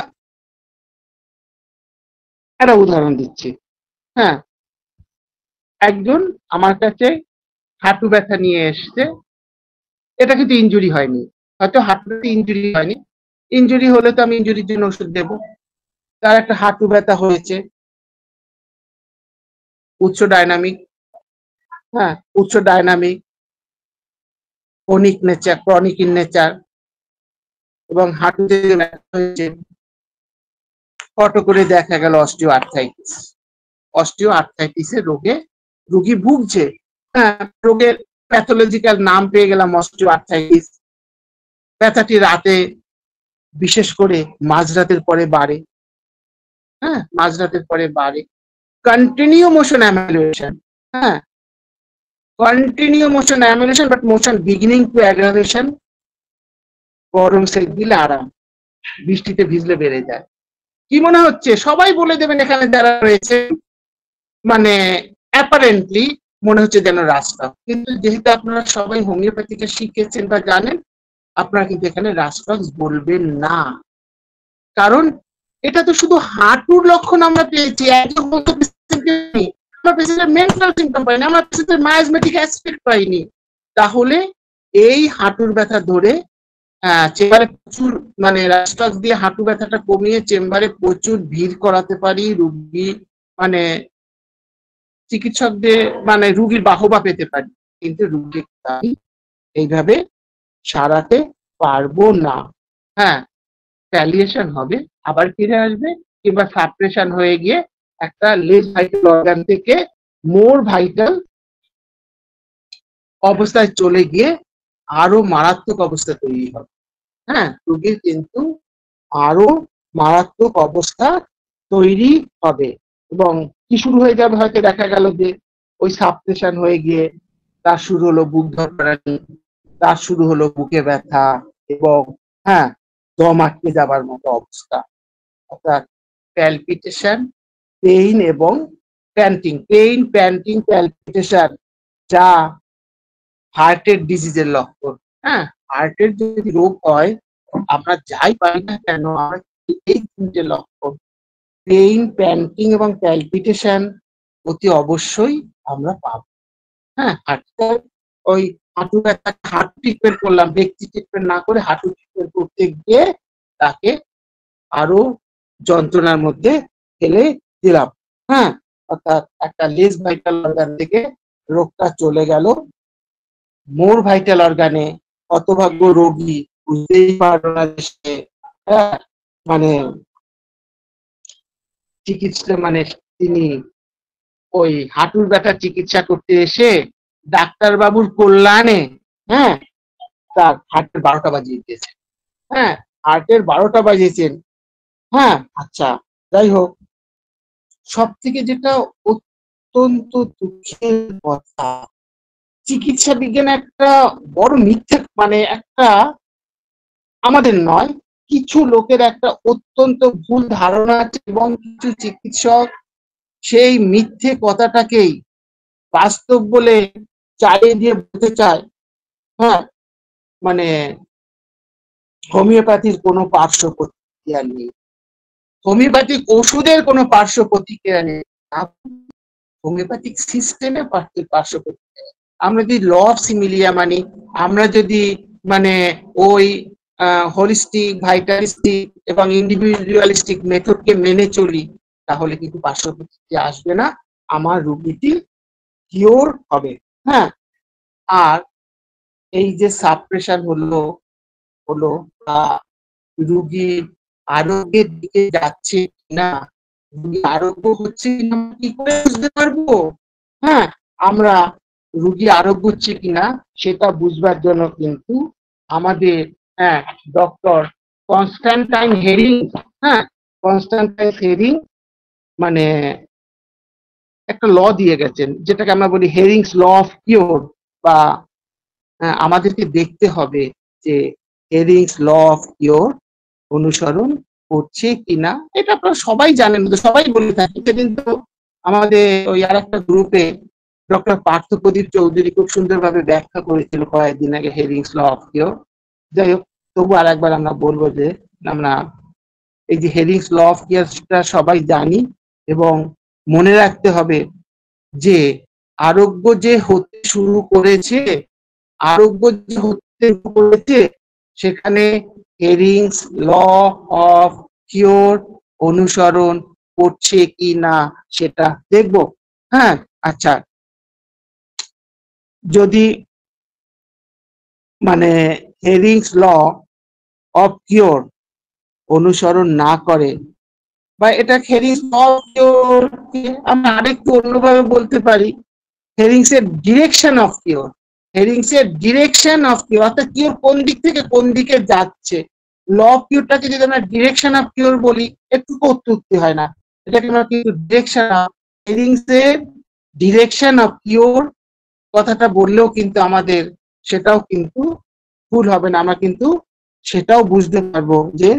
একটা উদাহরণ দিচ্ছি। হ্যাঁ, একজন আমার কাছে হাঁটু ব্যথা নিয়ে এসছে। এটা কিন্তু ইনজুরি হয়নি, হয়তো হাঁটুতে ইনজুরি হয়নি। ইনজুরি হলে তো আমি ইনজুরির জন্য ওষুধ দেবো। তার একটা হাঁটু ব্যথা হয়েছে, উচ্চ ডাইনামিক, হ্যাঁ উচ্চ ডাইনামিক, ক্রনিক ইন নেচার, এবং হাঁটুতে ব্যথা হয়েছে, ফটো করে দেখা গেল অস্টিও আর্থ্রাইটিস। অস্টিও আর্থ্রাইটিসের রোগে রোগী ভুগছে। হ্যাঁ, রোগের প্যাথোলজিক্যাল নাম পেয়ে গেলাম অস্টিও আর্থ্রাইটিস। ব্যথাটি রাতে, বিশেষ করে মাঝরাতের পরে বাড়ে। হ্যাঁ, মাঝরাতের পরে বাড়ে। কন্টিনিউ মোশন অ্যামেলিয়েশন, হ্যাঁ continue motion amelioration, but motion beginning to aggravation. গরম সেক দিলে আরাম, বৃষ্টিতে ভিজলে বেড়ে যায়। কি মনে হচ্ছে? সবাই বলে দেবেন এখানে যারা রয়েছে, মানে অ্যাপারেন্টলি মনে হচ্ছে যেন রাস্তা। কিন্তু যেহেতু আপনারা সবাই হোমিওপ্যাথিকে শিখেছেন বা জানেন, আপনারা কিন্তু এখানে রাস্টক্স বলবেন না। কারণ এটা তো শুধু হাঁটুর লক্ষণ আমরা পেয়েছি, একজন বলতে আমরা পেশেন্টের মেন্টাল সিম্পটম পাইনি, আমরা পেশেন্টের মায়াজমেটিক অ্যাসপেক্ট পাইনি। তাহলে এই হাঁটুর ব্যথা ধরে চেম্বারে প্রচুর মানে রাস্টক্স দিয়ে হাঁটু ব্যথাটা কমিয়ে চেম্বারে প্রচুর ভিড় করাতে পারি, রুগী মানে চিকিৎসকদের মানে রুগীর বাহবা পেতে পারি। কিন্তু রুগী এইভাবে সারাতে পারবো না। হ্যাঁ, প্যালিয়েশন হবে, আবার ফিরে আসবে, কিংবা সাপ্রেশন হয়ে গিয়ে একটা লেস ভাইটাল অর্গান থেকে মোর ভাইটাল অবস্থায় চলে গিয়ে আরো মারাত্মক অবস্থা তৈরি হবে। হ্যাঁ, রোগীর কিন্তু আরো মারাত্মক অবস্থা তৈরি হবে। এবং কি শুরু হয়ে যাবে, হয়তো দেখা গেল যে ওই সাপ্রেশন হয়ে গিয়ে তার শুরু হলো বুক ধরপড়ানি, তার শুরু হলো বুকে ব্যথা, এবং হ্যাঁ দম আটকে যাবার মতো অবস্থা। অর্থাৎ প্যালপিটেশন, পেইন এবং প্যান্টিং, প্যালপিটেশন, যা হার্টের ডিজিজের লক্ষণ। হ্যাঁ, হার্টের যদি রোগ হয়, আমরা যাই পাই না কেন, আমরা এই তিনটে লক্ষণ পেইন, প্যান্টিং এবং প্যালপিটেশন অতি অবশ্যই আমরা পাবো। হ্যাঁ, ওই হাঁটু ব্যথা হাঁটু ট্রিটমেন্ট করলাম, ব্যক্তি ট্রিটমেন্ট না করে হাঁটু ট্রিটমেন্ট করতে গিয়ে তাকে আরো যন্ত্রণার মধ্যে ফেলে দিলাম। হ্যাঁ, অর্থাৎ একটা লেস ভাইটাল অর্গান থেকে রোগটা চলে গেল মোর ভাইটাল অর্গানে। হতভাগ্য রোগী বুঝতেই পারল না যে সে মানে চিকিৎসা মানে তিনি ওই হাঁটুর ব্যথার চিকিৎসা করতে এসে ডাক্তার বাবুর কল্যাণে হ্যাঁ তার হার্টের 12টা বাজিয়ে দিয়েছেন। হ্যাঁ, হার্টের 12টা বাজিয়েছেন। হ্যাঁ, আচ্ছা, যাই হোক, সব থেকে যেটা অত্যন্ত দুঃখের কথা, চিকিৎসা বিজ্ঞান একটা বড় মিথ্যে, মানে একটা আমাদের নয়, কিছু লোকের একটা অত্যন্ত ভুল ধারণা আছে, এবং কিছু চিকিৎসক সেই মিথ্যে কথাটাকেই বাস্তব বলে চালিয়ে দিয়ে বলতে চায় হ্যাঁ মানে হোমিওপ্যাথির কোনো পার্শ্ব প্রতিক্রিয়া নেই, হোমিওপ্যাথিক ওষুধের কোনো পার্শ্ব প্রতিক্রিয়া নেই, হোমিওপ্যাথিক সিস্টেমে পার্শ্ব প্রতিক্রিয়া। আমরা যদি ল অফ সিমিলিয়া মানি, আমরা যদি মানে ওই হোলিস্টিক, ভাইটালিস্টিক এবং ইন্ডিভিজুয়ালিস্টিক মেথডকে মেনে চলি, তাহলে কিন্তু পার্শ্ব প্রতিক্রিয়া আসবে না, আমার রোগীটি কিওর হবে। হ্যাঁ, আর এই যে সাপ্রেশন হলো হলো বা রোগীর আরোগ্যের দিকে যাচ্ছে কিনা, রোগী আরোগ্য হচ্ছে কিনা কি করে বুঝতে পারবো? হ্যাঁ, আমরা রোগী আরোগ্য হচ্ছে কিনা সেটা বুঝবার জন্য কিন্তু আমাদের doctor Constantine Hering, Constantine Hering মানে একটা ল দিয়ে গেছেন, যেটাকে আমরা বলি হেরিংস ল অফ কিওর, বা আমাদেরকে দেখতে হবে যে হেরিংস ল অফ কিওর অনুসরণ করছে কিনা। এটা আপনারা সবাই জানেন, সবাই বলে থাকে, কিন্তু আমাদের ওই আর একটা গ্রুপে ডক্টর পার্থ প্রদীপ চৌধুরী খুব সুন্দরভাবে ব্যাখ্যা করেছিল কয়েকদিন আগে হেরিংস ল অফ কিওর। যাই হোক, তবু আর একবার আমরা বলবো যে আমরা এই যে হেরিংস ল অফ কিওরটা সবাই জানি, এবং মনে রাখতে হবে যে আরোগ্য যে হতে শুরু করেছে, আরোগ্য যে হতে শুরু করেছে সেখানে হেরিংস ল অফ কিওর অনুসরণ করছে কি না সেটা দেখব। হ্যাঁ, আচ্ছা, যদি মানে হেরিংস ল অফ কিওর অনুসরণ না করে, বা এটা হেরিংস ল অফ কিওর আমরা আরেকটু অন্যভাবে বলতে পারি, হেরিংস এর ডিরেকশন অফ কিওর, হেরিংস এর ডিরেকশন অফ কিওর, অর্থাৎ কিওর কোন দিক থেকে কোন দিকে যাচ্ছে। ল অফ কিওরটাকে যদি আমরা ডিরেকশন অফ কিওর বলি, একটু কৌতুকতি হয় না, এটাকে আমরা কিন্তু ডিরেকশন অফ, হেরিংস এর ডিরেকশন অফ কিওর কথাটা বললেও কিন্তু আমাদের সেটাও কিন্তু ভুল হবে না, আমরা কিন্তু সেটাও বুঝতে পারবো যে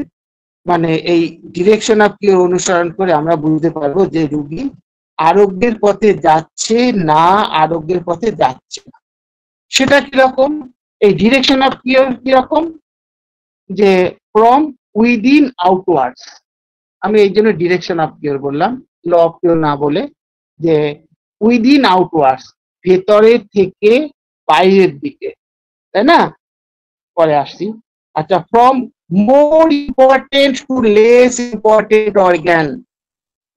মানে এই ডিরেকশন অফ কিওর অনুসরণ করে আমরা বুঝতে পারবো যে রোগী আরোগ্যের পথে যাচ্ছে না আরোগ্যের পথে যাচ্ছে না। সেটা কিরকম? এই ডিরেকশন অফ কিওর কিরকম, যে ফ্রম উইদিন আউটওয়ার্ডস, আমি এই জন্য ডিরেকশন অফ কিওর বললাম, ল অফ কিওর না বলে, যে উইদিন আউটওয়ার্ডস, ভেতরের থেকে বাইরের দিকে, তাই না? পরে আসছি। আচ্ছা, from more important to less important organ,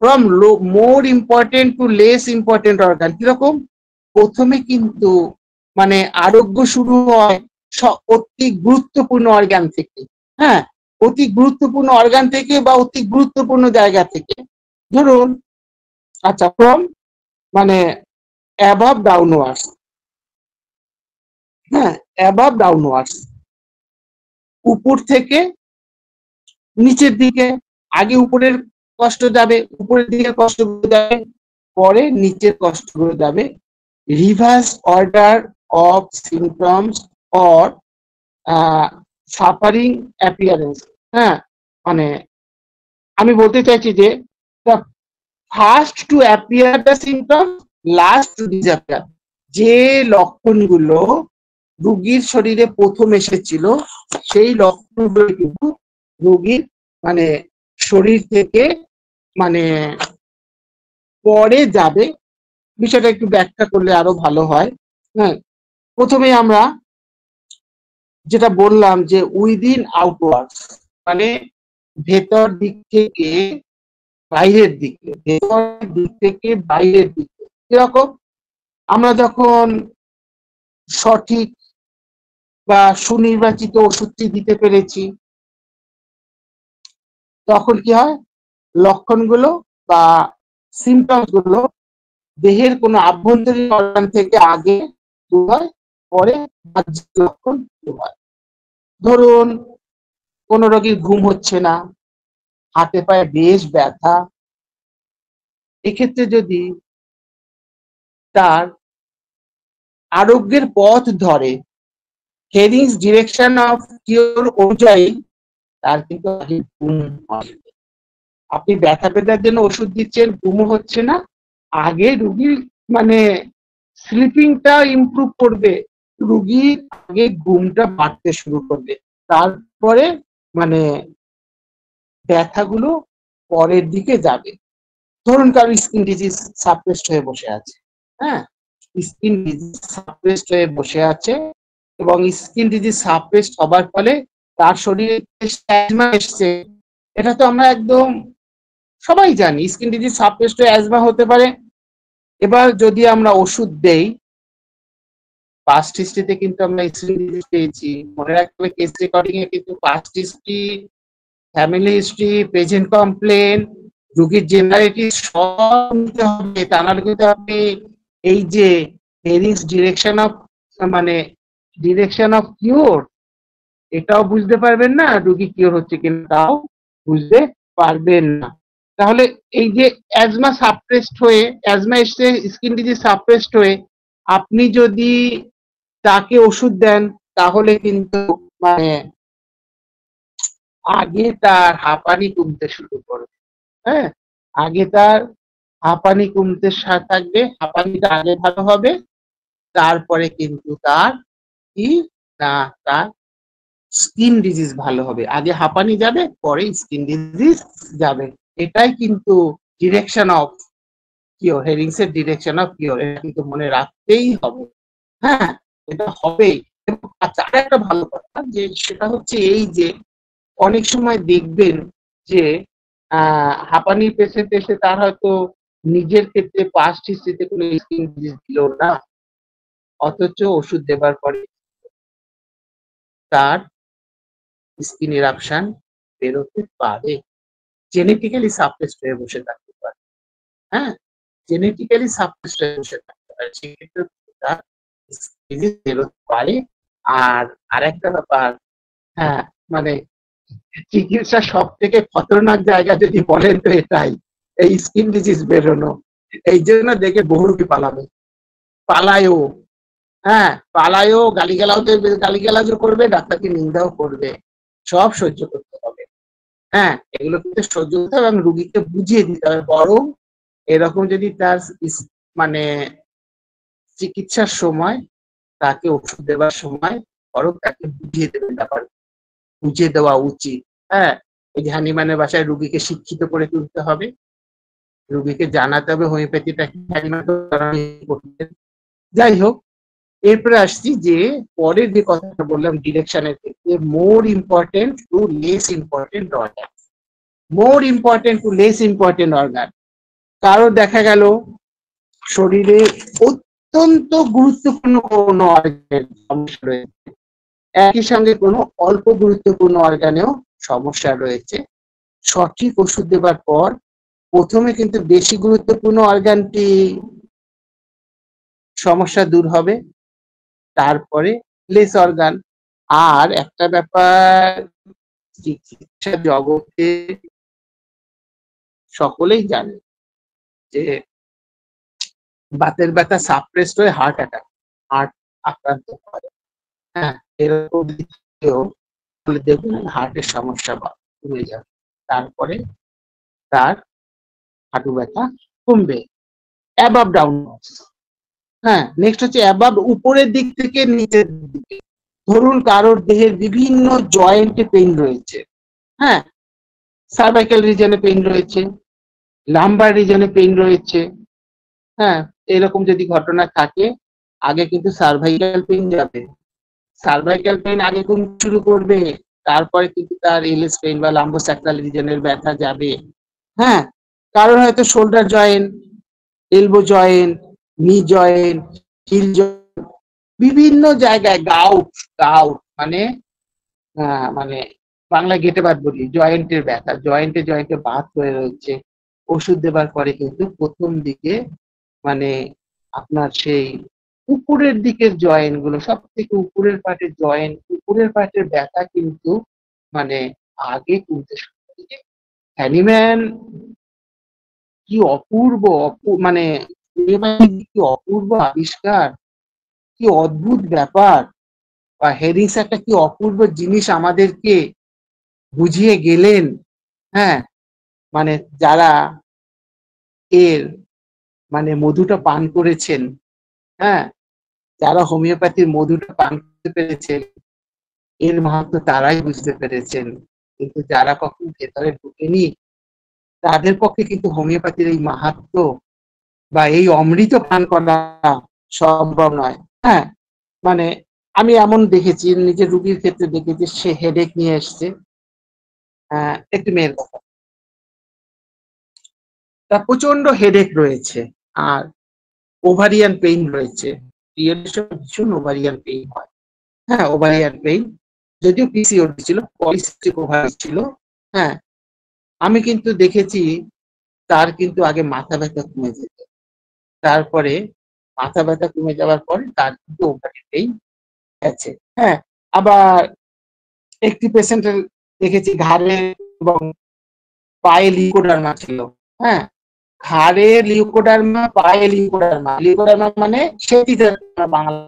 from more important to less important organ কিরকম? প্রথমে কিন্তু মানে আরোগ্য শুরু হয় অতি গুরুত্বপূর্ণ অর্গান থেকে, হ্যাঁ, অতি গুরুত্বপূর্ণ অর্গান থেকে বা অতি গুরুত্বপূর্ণ জায়গা থেকে। ধরুন, আচ্ছা, ফ্রম মানে অ্যাবাভ ডাউনওয়ার্ডস, হ্যাঁ, অ্যাবাভ ডাউনওয়ার্ডস, উপর থেকে নিচের দিকে। আগে উপরের কষ্ট যাবে, উপরের দিকে কষ্ট যাবে, পরে নিচের কষ্ট যাবে। Reverse order of symptoms or suffering appearance. হ্যাঁ, মানে আমি বলতে চাইছি যে first to appear the symptom, last to disappear. যে লক্ষণগুলো রোগীর শরীরে প্রথম এসেছিল সেই লক্ষণগুলো কিন্তু রোগীর মানে শরীর থেকে মানে পরে যাবে। বিষয়টা একটু ব্যাখ্যা করলে আরো ভালো হয়। হ্যাঁ, প্রথমে আমরা যেটা বললাম যে উইদিন আউটওয়ার্ডস, মানে ভেতর দিক থেকে বাইরের দিকে, ভেতর দিক থেকে বাইরের দিকে। কিরকম? আমরা যখন সঠিক বা সুনির্বাচিত ওষুধটি দিতে পেরেছি, তখন কি হয়? লক্ষণগুলো বা সিমটমস গুলো দেহের কোনো আভ্যন্তরীণ অর্গান থেকে আগে শুরু হয়, পরে বাহ্যিক লক্ষণ শুরু হয়। ধরুন, কোন রোগীর ঘুম হচ্ছে না, হাতে পায়ে বেশ ব্যথা, এক্ষেত্রে যদি তার আরোগ্যের পথ ধরে হেরিংস ডিরেকশন অফ কিওর অনুযায়ী, তার কিন্তু আগে ঘুম হবে। আপনি ব্যথা পেটার জন্য ওষুধ দিচ্ছেন, ঘুমও হচ্ছে না, আগে রুগীর মানে স্লিপিংটা ইমপ্রুভ করবে, রুগীর আগে ঘুমটা বাড়তে শুরু করবে, তারপরে মানে ব্যথাগুলো পরের দিকে যাবে। ধরুন কারো স্কিন ডিজিজ সাপ্রেসড হয়ে বসে আছে, হ্যাঁ, স্কিন ডিজিজ সাপ্রেসড হয়ে বসে আছে, এবং স্কিন ডিজিজ সাপ্রেসড হবার ফলে তার শরীরে অ্যাজমা এসছে, এটা তো আমরা একদম সবাই জানি স্কিন ডিজিজ সাপ্রেসড অ্যাজমা হতে পারে। এবার যদি আমরা ওষুধ দেই, পাস্ট হিস্ট্রিতে কিন্তু আমরা স্কিন ডিজিজ পেয়েছি, মনে রাখতে হবে কেস রেকর্ডিং এ কিন্তু past history, family history, present complain, রোগীর জেনারেটিভ সব নিতে হবে। তা নাহলে কিন্তু আপনি এই যে হেরিংস ডিরেকশন অফ মানে ডিরেকশন অফ কিওর এটাও বুঝতে পারবেন না, রোগী কিওর হচ্ছে কিনা তাও বুঝতে পারবেন না। তাহলে এই যে অ্যাজমা সাপ্রেসড হয়ে, অ্যাজমা এসে স্কিন ডিজিজ সাপ্রেসড হয়ে আপনি যদি তাকে ওষুধ দেন, তাহলে কিন্তু মানে আগে তার হাঁপানি কমতে শুরু করবে। হ্যাঁ, আগে তার হাঁপানি কমতে থাকবে, হাঁপানিটা আগে ভালো হবে, তারপরে কিন্তু তার কি না তার স্কিন ডিজিজ ভালো হবে। আগে হাঁপানি যাবে, পরে স্কিন ডিজিজ যাবে। এটাই কিন্তু ডিরেকশন অফ কিওর, হেরিংস এর ডিরেকশন অফ কিওর, এটা কিন্তু মনে রাখতেই হবে। হ্যাঁ, এটা হবেই। আচ্ছা, আর একটা ভালো কথা যে সেটা হচ্ছে এই যে অনেক সময় দেখবেন যে হাঁপানি পেশেন্ট এসে তার হয়তো নিজের ক্ষেত্রে পাস্ট হিস্ট্রিতে কোনো স্কিন ডিজিজ ছিল না, অথচ ওষুধ দেবার পরে তার স্কিন ইরাপশন বেরোতে পারে, জেনেটিক্যালি সাপ্রেসড হয়ে বসে থাকতে পারে। হ্যাঁ, জেনেটিক্যালি সাপ্রেসড হয়ে বসে থাকতে পারে, সেক্ষেত্রে তার ডিজিজ বেরোতে পারে। আর আরেকটা ব্যাপার, হ্যাঁ, মানে চিকিৎসা সব থেকে খতরনাক জায়গা যদি বলেন তো এটাই, এই স্কিন ডিজিজ বেরোনো। এই জন্য দেখে বহু রোগী পালায়ও। হ্যাঁ, পালায়ও, গালিগালাজও করবে, ডাক্তারকে নিন্দাও করবে, সব সহ্য করতে হবে। হ্যাঁ, এগুলো কিন্তু সহ্য করতে হবে এবং রুগীকে বুঝিয়ে দিতে হবে। বরং এরকম যদি তার মানে চিকিৎসার সময়, তাকে ওষুধ দেওয়ার সময় বরং তাকে বুঝিয়ে দেবে, ব্যাপার বুঝিয়ে দেওয়া উচিত। হ্যাঁ, এই যে হ্যানিম্যানের বাসায় রুগীকে শিক্ষিত করে তুলতে হবে, রুগীকে জানাতে হবে হোমিওপ্যাথিটা কি, যাই হোক। এরপরে আসছি যে পরের যে কথাটা বললাম ডিরেকশনের ক্ষেত্রে, more important to less important organ, more important to less important organ. কারো দেখা গেল শরীরে অত্যন্ত গুরুত্বপূর্ণ কোন অর্গানের সমস্যা রয়েছে, একই সঙ্গে কোনো অল্প গুরুত্বপূর্ণ অর্গানেও সমস্যা রয়েছে। সঠিক ওষুধ দেবার পর প্রথমে কিন্তু বেশি গুরুত্বপূর্ণ অর্গানটি সমস্যা দূর হবে, তারপরে লেস অর্গান। আর একটা ব্যাপার চিকিৎসা জগতে সকলেই জানে যে বাতের ব্যথা সাপ্রেসড হয়ে হার্ট আক্রান্ত করে। হ্যাঁ, এরকম দেখবেন হার্টের সমস্যা কমে যাবে, তারপরে তার হাঁটু ব্যথা কমবে। Above downwards. হ্যাঁ, নেক্সট হচ্ছে অ্যাবাভ, উপরের দিক থেকে নিচের দিকে। ধরুন কারোর দেহের বিভিন্ন জয়েন্টে পেইন রয়েছে, হ্যাঁ, সার্ভাইকাল রিজনে পেইন রয়েছে, লাম্বার রিজনে পেইন রয়েছে। হ্যাঁ, এরকম যদি ঘটনা থাকে, আগে কিন্তু সার্ভাইকাল পেইন যাবে, সার্ভাইকাল পেইন আগে কমতে শুরু করবে, তারপরে কিন্তু তার এলএস পেইন বা লাম্বোস্যাক্রাল রিজনের ব্যথা যাবে। হ্যাঁ, কারণ হয়তো shoulder joint, elbow joint, knee joint, heel joint, বিভিন্ন জায়গায় গাউট, গাউট মানে মানে বাংলা গেটে বাত বলি, জয়েন্টের ব্যথা, জয়েন্টে বাত হয়ে রয়েছে। ওষুধ দেবার পরে কিন্তু প্রথম দিকে মানে আপনার সেই উপরের দিকের জয়েন্ট গুলো, সব থেকে উপরের পার্টের জয়েন্ট, উপরের পার্টের ব্যথা কিন্তু মানে আগে কমতে শুরু করে। হ্যানিম্যান কি অপূর্ব, মানে কি অপূর্ব আবিষ্কার, কি অদ্ভুত ব্যাপার, বা হেরিংস একটা কি অপূর্ব জিনিস আমাদেরকে বুঝিয়ে গেলেন। হ্যাঁ, মানে যারা এর মানে মধুটা পান করেছেন, হ্যাঁ, যারা হোমিওপ্যাথির মধুটা পান করতে পেরেছেন, এর মাহাত্ম্য তারাই বুঝতে পেরেছেন। কিন্তু যারা কখন ভেতরে ঢুকেনি, তাদের পক্ষে কিন্তু হোমিওপ্যাথির এই মাহাত্ম্য বা এই অমৃত পান করা সম্ভব নয়। হ্যাঁ, মানে আমি এমন দেখেছি, নিজের রুগীর ক্ষেত্রে দেখেছি, সে হেডেক নিয়ে এসছে, একটি মেয়ের কথা। তার প্রচন্ড হেডেক রয়েছে আর ওভারিয়ান পেইন রয়েছে। পিরিয়ডের সময় ভীষণ ওভারিয়ান পেইন হয়। হ্যাঁ, ওভারিয়ান পেইন। যদিও পিসিওডি ছিল, পলিসিস্টিক ওভারি ছিল। হ্যাঁ, আমি কিন্তু দেখেছি তার কিন্তু আগে মাথা ব্যথা কমে যেত। তারপরে মাথা ব্যথা কমে যাওয়ার পরে তার কিন্তু ওভারি পেইন গেছে। হ্যাঁ, আবার একটি পেশেন্টের দেখেছি ঘাড়ে এবং পায়ে লিউকোডার্মা ছিল। হ্যাঁ, ঘাড়ে লিউকোডার্মা, পায়ে লিউকোডার্মা। লিউকোডার্মা মানে সেটিদার্মা বাংলা।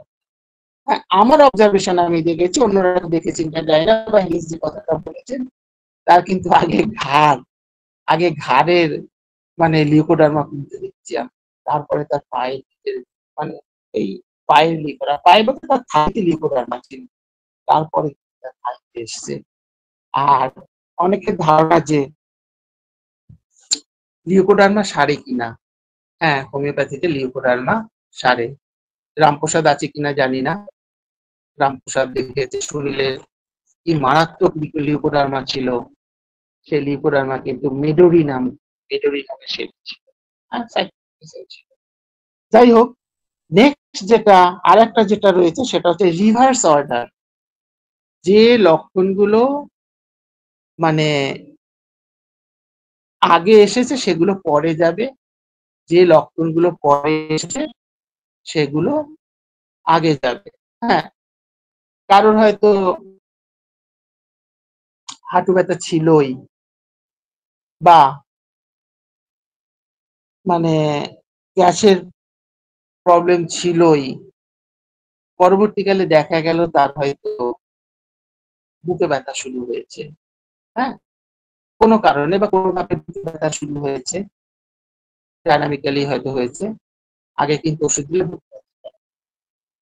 হ্যাঁ, আমার অবজারভেশন আমি দেখেছি, অন্যরা দেখেছেন কিনা জানি না, বা ইংলিশ যে কথাটা বলেছেন, তার কিন্তু আগে ঘাড়ের মানে লিউকোডার্মা কমতে দেখছি আমি। তারপরে তার পায়ে মানে এই পায়ের লিউকোডার্মা, পায়ে বলতে তার থাইতে লিউকোডার্মা ছিল। তারপরে তার থাইতে এসছে। আর অনেকের ধারণা যে লিউকোডার্মা সারে কিনা। হ্যাঁ, হোমিওপ্যাথিতে লিউকোডার্মা সারে। রামপ্রসাদ আছে কিনা জানি না। রামপ্রসাদ দেখেছে শরীরের কি মারাত্মক লিউকোডার্মা ছিল। সেই লিউকোডার্মা কিন্তু মেডোরি নামে সে ছিল। হ্যাঁ, সাইকিয়াট্রিস্ট ছিল। যাই হোক, নেক্সট যেটা আরেকটা যেটা রয়েছে সেটা হচ্ছে রিভার্স অর্ডার। যে লক্ষণগুলো মানে আগে এসেছে সেগুলো পরে যাবে, যে লক্ষণগুলো পরে এসেছে সেগুলো আগে যাবে। হ্যাঁ, কারোর হয়তো হাঁটু ব্যথা ছিলই, বা মানে গ্যাসের প্রবলেম ছিলই, পরবর্তীকালে দেখা গেল তার হয়তো বুকে ব্যথা শুরু হয়েছে। হ্যাঁ, কোনো কারণে বা কোনো ভাবে বুকে ব্যথা শুরু হয়েছে, ডায়নামিক্যালি হয়তো হয়েছে। আগে কিন্তু ওষুধ দিলে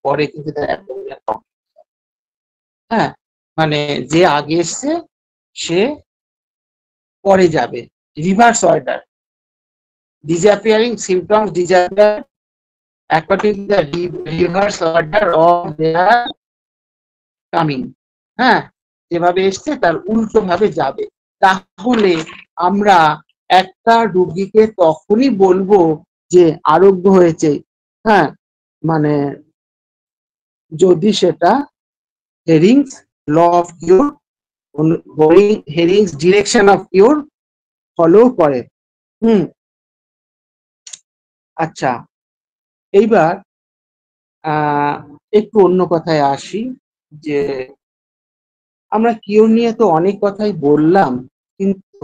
পরে কিন্তু তার অ্যাবডোমিনাল প্রবলেম। হ্যাঁ, মানে যে আগে এসছে সে পরে যাবে। Reverse order, disappearing symptoms disappear according to the reverse order of their coming. হ্যাঁ, যেভাবে এসছে তার উল্টো ভাবে যাবে। তাহলে আমরা একটা রোগীকে তখনই বলবো যে আরোগ্য হয়েছে, হ্যাঁ, মানে যদি সেটা Hering's law of cure, Hering's direction of cure follow করে। হুম, আচ্ছা, এইবার একটু অন্য কথায় আসি, যে আমরা কিউর নিয়ে তো অনেক কথাই বললাম, কিন্তু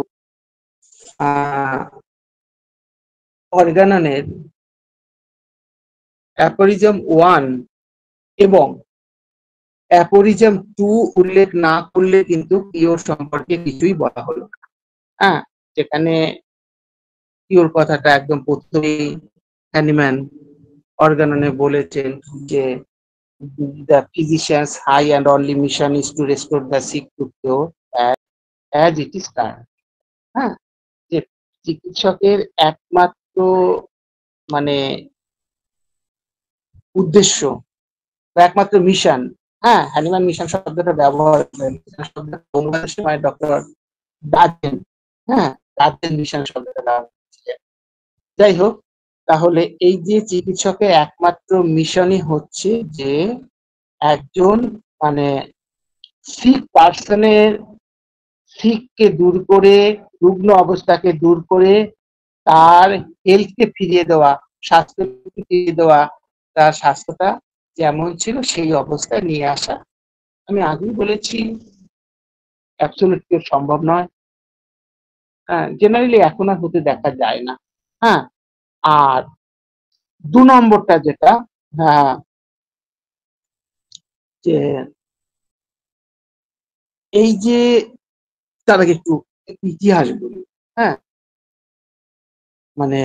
অর্গাননের অ্যাপোরিজম 1 এবং অ্যাপোরিজম 2 উল্লেখ না করলে কিন্তু কিওর সম্পর্কে কিছুই বলা হলো না। হ্যাঁ, যেখানে কিওর কথাটা একদম প্রথমেই হ্যানিম্যান অর্গাননে বলেছেন যে the physician's high and only mission is to restore the sick to cure as it is current. হ্যাঁ, যে চিকিৎসকের একমাত্র মানে উদ্দেশ্য বা একমাত্র মিশন, হ্যাঁ, হ্যানিম্যান মিশন শব্দটা ব্যবহার করেন, বাংলাদেশে মানে ডক্টর ডাচেন, হ্যাঁ, ডাচেন মিশন শব্দটা ব্যবহার করেছিলেন। যাই হোক, তাহলে এই যে চিকিৎসকের একমাত্র মিশনই হচ্ছে যে একজন মানে সিক পার্সনের সিককে দূর করে, রুগ্ন অবস্থাকে দূর করে তার হেলথকে ফিরিয়ে দেওয়া, স্বাস্থ্যকে ফিরিয়ে দেওয়া, তার স্বাস্থ্যটা যেমন ছিল সেই অবস্থায় নিয়ে আসা। আমি আগেই বলেছি অ্যাবসলিউট কিওর সম্ভব নয়। হ্যাঁ, জেনারেলি এখন আর হতে দেখা যায় না। হ্যাঁ, আর 2 নম্বরটা যেটা, হ্যাঁ, যে এই যে তার আগে একটু ইতিহাস বলি। হ্যাঁ, মানে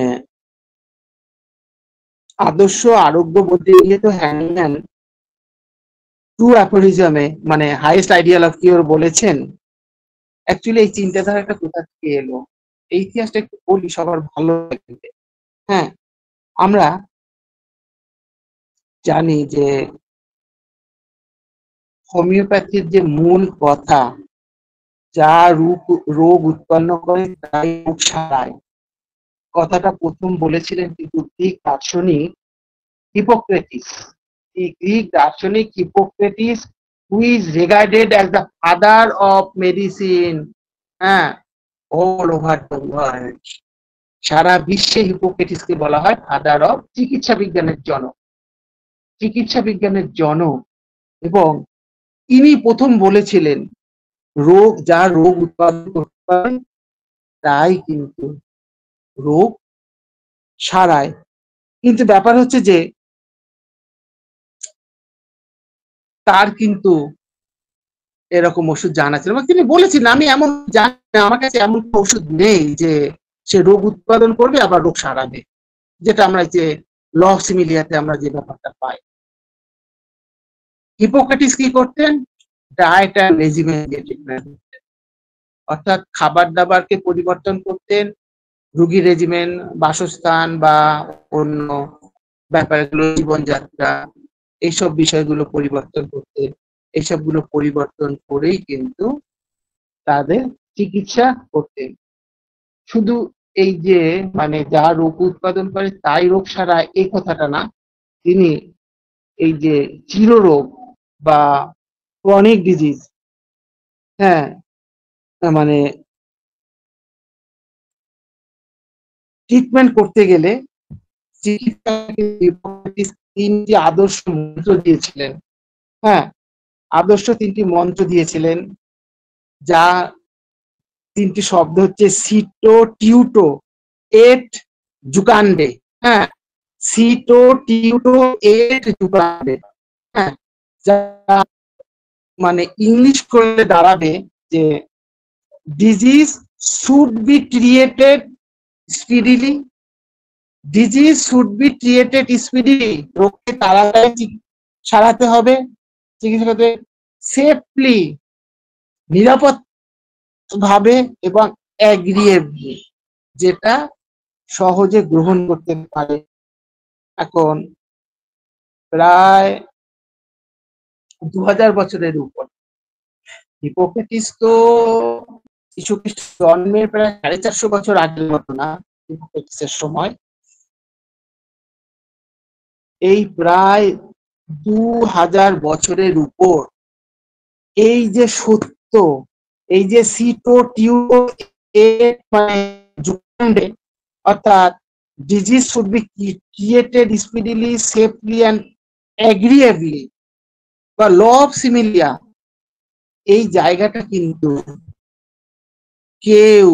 আদর্শ আরোগ্য বলতে গিয়ে তো হ্যানিম্যান 2 অ্যাফোরিজমে মানে হাইয়েস্ট আইডিয়াল অফ কিওর বলেছেন। অ্যাকচুয়ালি এই চিন্তাধারাটা কোথা থেকে এলো? এই ইতিহাসটা একটু বলি, সবার ভালো লাগবে। হ্যাঁ, আমরা জানি যে হোমিওপ্যাথির যে মূল কথা, যা রোগ উৎপন্ন করে তাই রোগ সারায়, কথাটা প্রথম বলেছিলেন কিন্তু গ্রিক দার্শনিক হিপোক্রেটিস। এই গ্রিক দার্শনিক Hippocrates, who is regarded as the father of medicine, হ্যাঁ, অল ওভার দ্য ওয়ার্ল্ড। সারা বিশ্বে হিপোক্রেটিসকে বলা হয় ফাদার অফ চিকিৎসা বিজ্ঞানের জনক, চিকিৎসা বিজ্ঞানের জনক। এবং ইনি প্রথম বলেছিলেন যা রোগ উৎপাদন করতে পারে তাই কিন্তু রোগ সারায়। কিন্তু ব্যাপার হচ্ছে যে তার কিন্তু এরকম ওষুধ জানা ছিল, তিনি বলেছিলেন আমি এমন জানি না, আমার কাছে এমন ওষুধ নেই যে সে রোগ উৎপাদন করবে আবার রোগ সারাবে, যেটা আমরা যে ল অফ সিমিলিয়াতে আমরা যে ব্যাপারটা পাই। হিপোক্রেটিস কি করতেন? ডায়েট অ্যান্ড রেজিমেন দিয়ে ট্রিটমেন্ট, অর্থাৎ খাবার দাবারকে পরিবর্তন করতেন, রোগী রেজিমেন, বাসস্থান বা অন্য ব্যাপারগুলো, জীবনযাত্রা, এইসব বিষয়গুলো পরিবর্তন করতেন। এইসবগুলো পরিবর্তন করেই কিন্তু তাদের চিকিৎসা করতেন। শুধু এই যে মানে যা রোগ উৎপাদন করে তাই রোগ সারায় এই কথাটা না, তিনি এই যে চিররোগ বা ক্রনিক ডিজিজ, হ্যাঁ, মানে ট্রিটমেন্ট করতে গেলে তিনটি আদর্শ মন্ত্র দিয়েছিলেন। হ্যাঁ, আদর্শ তিনটি মন্ত্র দিয়েছিলেন, যা তিনটি শব্দ হচ্ছে সিটো, টিউটো, এট জুকান্ডে। হ্যাঁ, সিটো, টিউটো, এট জুকান্ডে। হ্যাঁ, যা মানে ইংলিশ করলে দাঁড়াবে যে disease should be created speedily, disease should be created speedily, রোগকে তাড়াতাড়ি সারাতে হবে, চিকিৎসা করতে সেফলি, নিরাপদ ভাবে এবং অ্যাগ্রিয়েবলি, যেটা সহজে গ্রহণ করতে পারে। এখন প্রায় 2000 বছরের উপর হিপোক্রেটিস তো যীশু খ্রিস্ট জন্মের প্রায় 450 বছর আগের ঘটনা। হিপোক্রেটিসের সময় এই প্রায় 2000 বছরের উপর এই যে সত্য, এই যে সিটো, টিউটো, মানে জুকান্ডে, অর্থাৎ disease should be created speedily, safely and agreeably, বা ল অফ সিমিলিয়া, এই জায়গাটা কিন্তু কেউ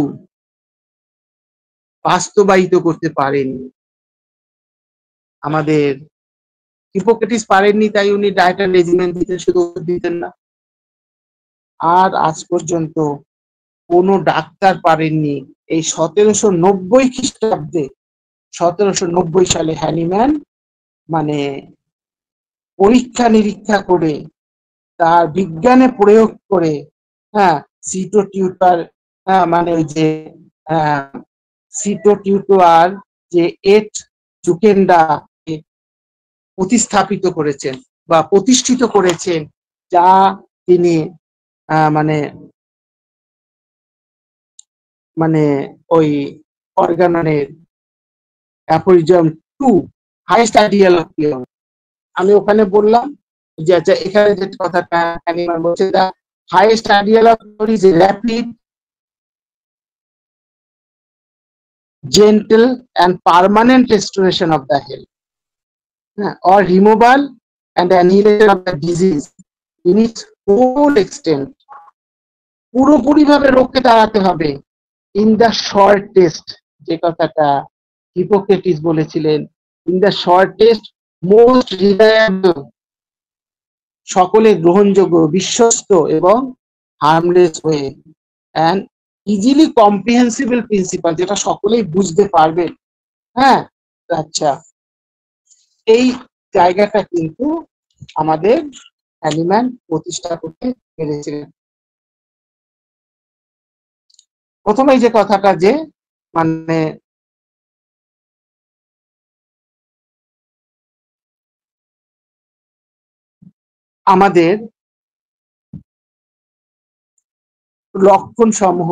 বাস্তবায়িত করতে পারেনি। আমাদের হিপোক্রেটিস পারেননি, তাই উনি ডায়েট অ্যান্ড রেজিমেন দিতেন, শুধু ওষুধ দিতেন না। আর আজ পর্যন্ত কোনো ডাক্তার পারেননি। এই 1790 খ্রিস্টাব্দে, 1790 সালে হ্যানিম্যান মানে পরীক্ষা নিরীক্ষা করে, তার বিজ্ঞানে প্রয়োগ করে, হ্যাঁ, সিটো টিউটার, হ্যাঁ, মানে ওই যে সিটো টিউটো আর যে এট জুকেন্ডা প্রতিস্থাপিত করেছেন বা প্রতিষ্ঠিত করেছেন, যা তিনি মানে মানে ওই অর্গানের aphorism 2 highest ideal of pure, আমি ওখানে বললাম যে আচ্ছা এখানে যে কথাটা অ্যানিমাল বলছে, the highest ideal of cure is rapid, gentle and permanent restoration of the health, or removal and annihilation of the disease in its whole extent, পুরোপুরি ভাবে রোগকে তাড়াতে হবে, ইন দ্য শর্টেস্ট, যে কথাটা হিপোক্রেটিস বলেছিলেন, in the shortest, most reliable, সকলে গ্রহণযোগ্য, বিশ্বস্ত এবং harmless way, and easily comprehensible principal, যেটা সকলেই বুঝতে পারবে। হ্যাঁ, আচ্ছা, এই জায়গাটা কিন্তু আমাদের হ্যানিম্যান প্রতিষ্ঠা করতে পেরেছিলেন। প্রথমে যে কথাটা যে মানে আমাদের লক্ষণ সমূহ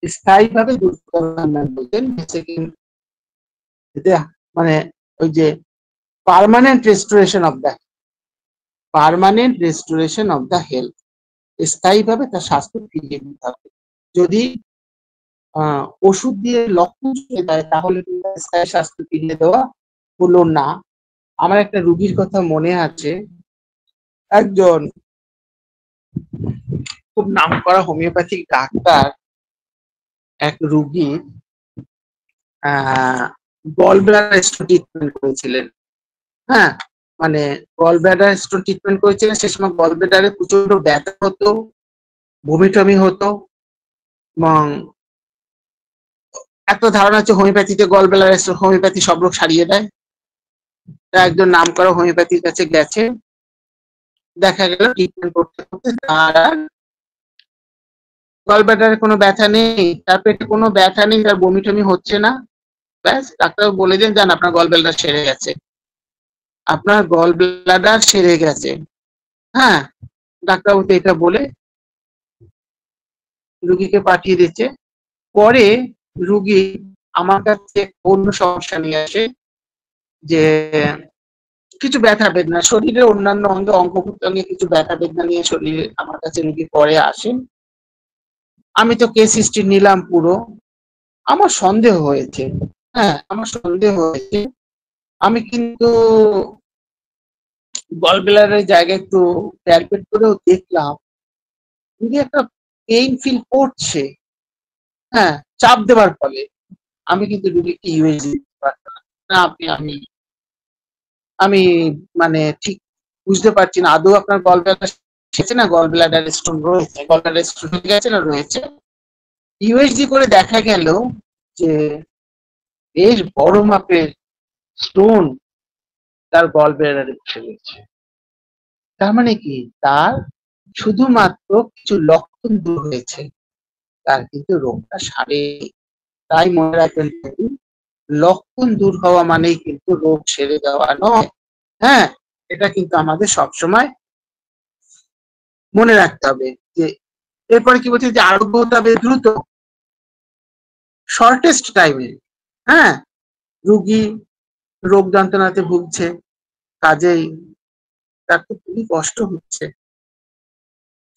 স্থায়ীভাবে দূর বলতেন, মানে ওই যে permanent restoration of the health, স্থায়ীভাবে তার স্বাস্থ্য ফিরিয়ে দিতে হবে। যদি ওষুধ দিয়ে লক্ষণ চলে যায় তাহলে স্থায়ী স্বাস্থ্য ফিরিয়ে দেওয়া হলো না। আমার একটা রুগীর কথা মনে আছে, একজন খুব নামকরা হোমিওপ্যাথিক ডাক্তার এক রুগীর গল ব্লাডার স্টোন ট্রিটমেন্ট করেছিলেন। হ্যাঁ, মানে গল ব্লাডার স্টোন ট্রিটমেন্ট করেছিলেন, সে সময় গল ব্লাডারে প্রচন্ড ব্যথা হতো, বমি টমি হতো, এবং এত ধারণা হচ্ছে হোমিওপ্যাথিতে গল ব্লাডার স্টোন, হোমিওপ্যাথি সব রোগ সারিয়ে দেয়। একজন নামকরা হোমিওপ্যাথির কাছে গেছে, দেখা গেল ট্রিটমেন্ট করতে করতে তার গল ব্লাডারে কোনো ব্যথা নেই, তার পেটে কোনো ব্যথা নেই, তার বমি টমি হচ্ছে না। ব্যাস, ডাক্তার বলে দেন যান আপনার গল ব্লাডার সেরে গেছে, আপনার গল ব্লাডার সেরে গেছে। হ্যাঁ, ডাক্তারবাবু তো এটা বলে রুগীকে পাঠিয়ে দিচ্ছে। পরে রুগী আমার কাছে অন্য সমস্যা নিয়ে আসে, যে কিছু ব্যথা বেদনা, শরীরের অন্যান্য অঙ্গ প্রত্যঙ্গে কিছু ব্যথা বেদনা নিয়ে শরীরে আমার কাছে রুগী পরে আসেন। আমি তো কেস হিস্ট্রি নিলাম পুরো, আমার সন্দেহ হয়েছে। হ্যাঁ, আমার সন্দেহ হয়েছে। আমি কিন্তু গল ব্লাডারের জায়গায় একটু প্যালপেট করেও দেখলাম, রুগী একটা পেইন ফিল করছে। হ্যাঁ, চাপ দেওয়ার ফলে। আমি কিন্তু রুগীকে ইউএসজি দিতে পারতাম না। আমি মানে ঠিক বুঝতে পারছি না আদৌ আপনার গল ব্লাডার সেরেছে না গল ব্লাডার স্টোন রয়েছে, গল ব্লাডার স্টোন হয়ে গেছে না রয়েছে। ইউএসজি করে দেখা গেল যে বেশ বড় মাপের স্টোন তার গল ব্লাডারে বসে গেছে। তার মানে কি, তার শুধুমাত্র কিছু লক্ষণ দূর হয়েছে, তার কিন্তু রোগটা সারে। তাই মনে রাখবেন, লক্ষণ দূর হওয়া মানেই কিন্তু রোগ সেরে যাওয়া নয়। হ্যাঁ, এটা কিন্তু আমাদের সবসময় মনে রাখতে হবে। যে এরপরে কি বলছে, যে আরোগ্য হতে হবে দ্রুত, শর্টেস্ট টাইমে। হ্যাঁ, রুগী রোগ যন্ত্রণাতে ভুগছে, কাজেই তার তো খুবই কষ্ট হচ্ছে,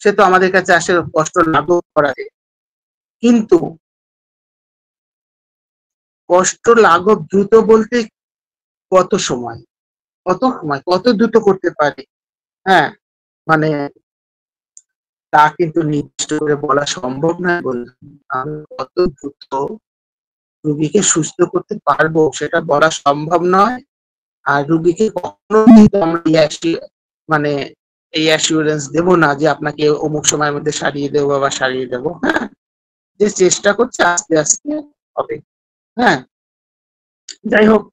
সে তো আমাদের কাছে আসে কষ্ট লাঘব করাতে। কিন্তু কষ্ট লাঘব দ্রুত বলতে কত সময়, কত দ্রুত করতে পারে, হ্যাঁ, মানে তা কিন্তু নির্দিষ্ট করে বলা সম্ভব নয়। বললাম, আমি কত দ্রুত রুগীকে সুস্থ করতে পারবো সেটা বলা সম্ভব নয়। আর রুগীকে কখনো কিন্তু আমরা মানে এই অ্যাসিওরেন্স দেবো না যে আপনাকে অমুক সময়ের মধ্যে সারিয়ে দেবো বা সারিয়ে দেবো। হ্যাঁ, যে চেষ্টা করছে আস্তে আস্তে হবে। হ্যাঁ, যাই হোক,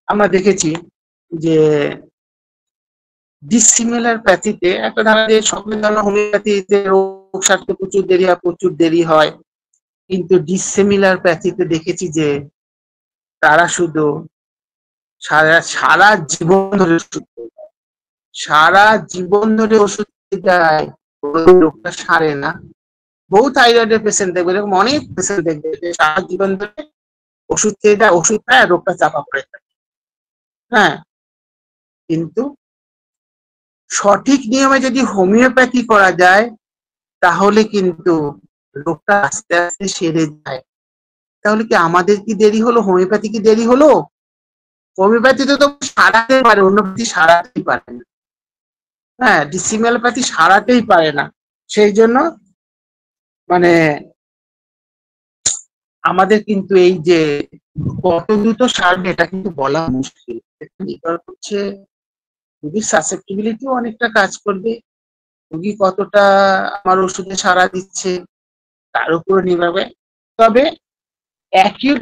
আমরা দেখেছি যে ডিসিমিলার প্যাথিতে একটা ধারা, যে সকলের ধরনের হোমিওপ্যাথিতে রোগ সারতে প্রচুর দেরি হয়, কিন্তু ডিসিমিলার প্যাথিতে দেখেছি যে তারা শুধু সারা জীবন ধরে ওষুধ দেয়, সারা জীবন ধরে ওষুধ দেয়, রোগটা সারে না। বহু থাইরয়েডের পেশেন্ট দেখবে, এরকম অনেক পেশেন্ট দেখবে যে সারা জীবন ধরে ওষুধ খেয়ে দেয়, ওষুধ খায়, রোগটা চাপা পড়ে থাকে। হ্যাঁ, কিন্তু সঠিক নিয়মে যদি হোমিওপ্যাথি করা যায় তাহলে কিন্তু রোগটা আস্তে আস্তে সেরে যায়। তাহলে কি আমাদের কি দেরি হলো, হোমিওপ্যাথি কি দেরি হলো? হোমিওপ্যাথিতে তো সারাতে পারে, অন্যপ্যাথি সারাতেই পারে না। হ্যাঁ, ডিসিমিয়ালোপ্যাথি সারাতেই পারে না। সেই জন্য মানে আমাদের কিন্তু এই যে কত দ্রুত সারবে এটা কিন্তু বলা মুশকিল। এটা নির্ভর করছে, রোগীর সাসেপ্টিবিলিটিও অনেকটা কাজ করবে, রোগী কতটা আমার ওষুধে সাড়া দিচ্ছে তার উপর নির্ভর করে। তবে অ্যাকিউট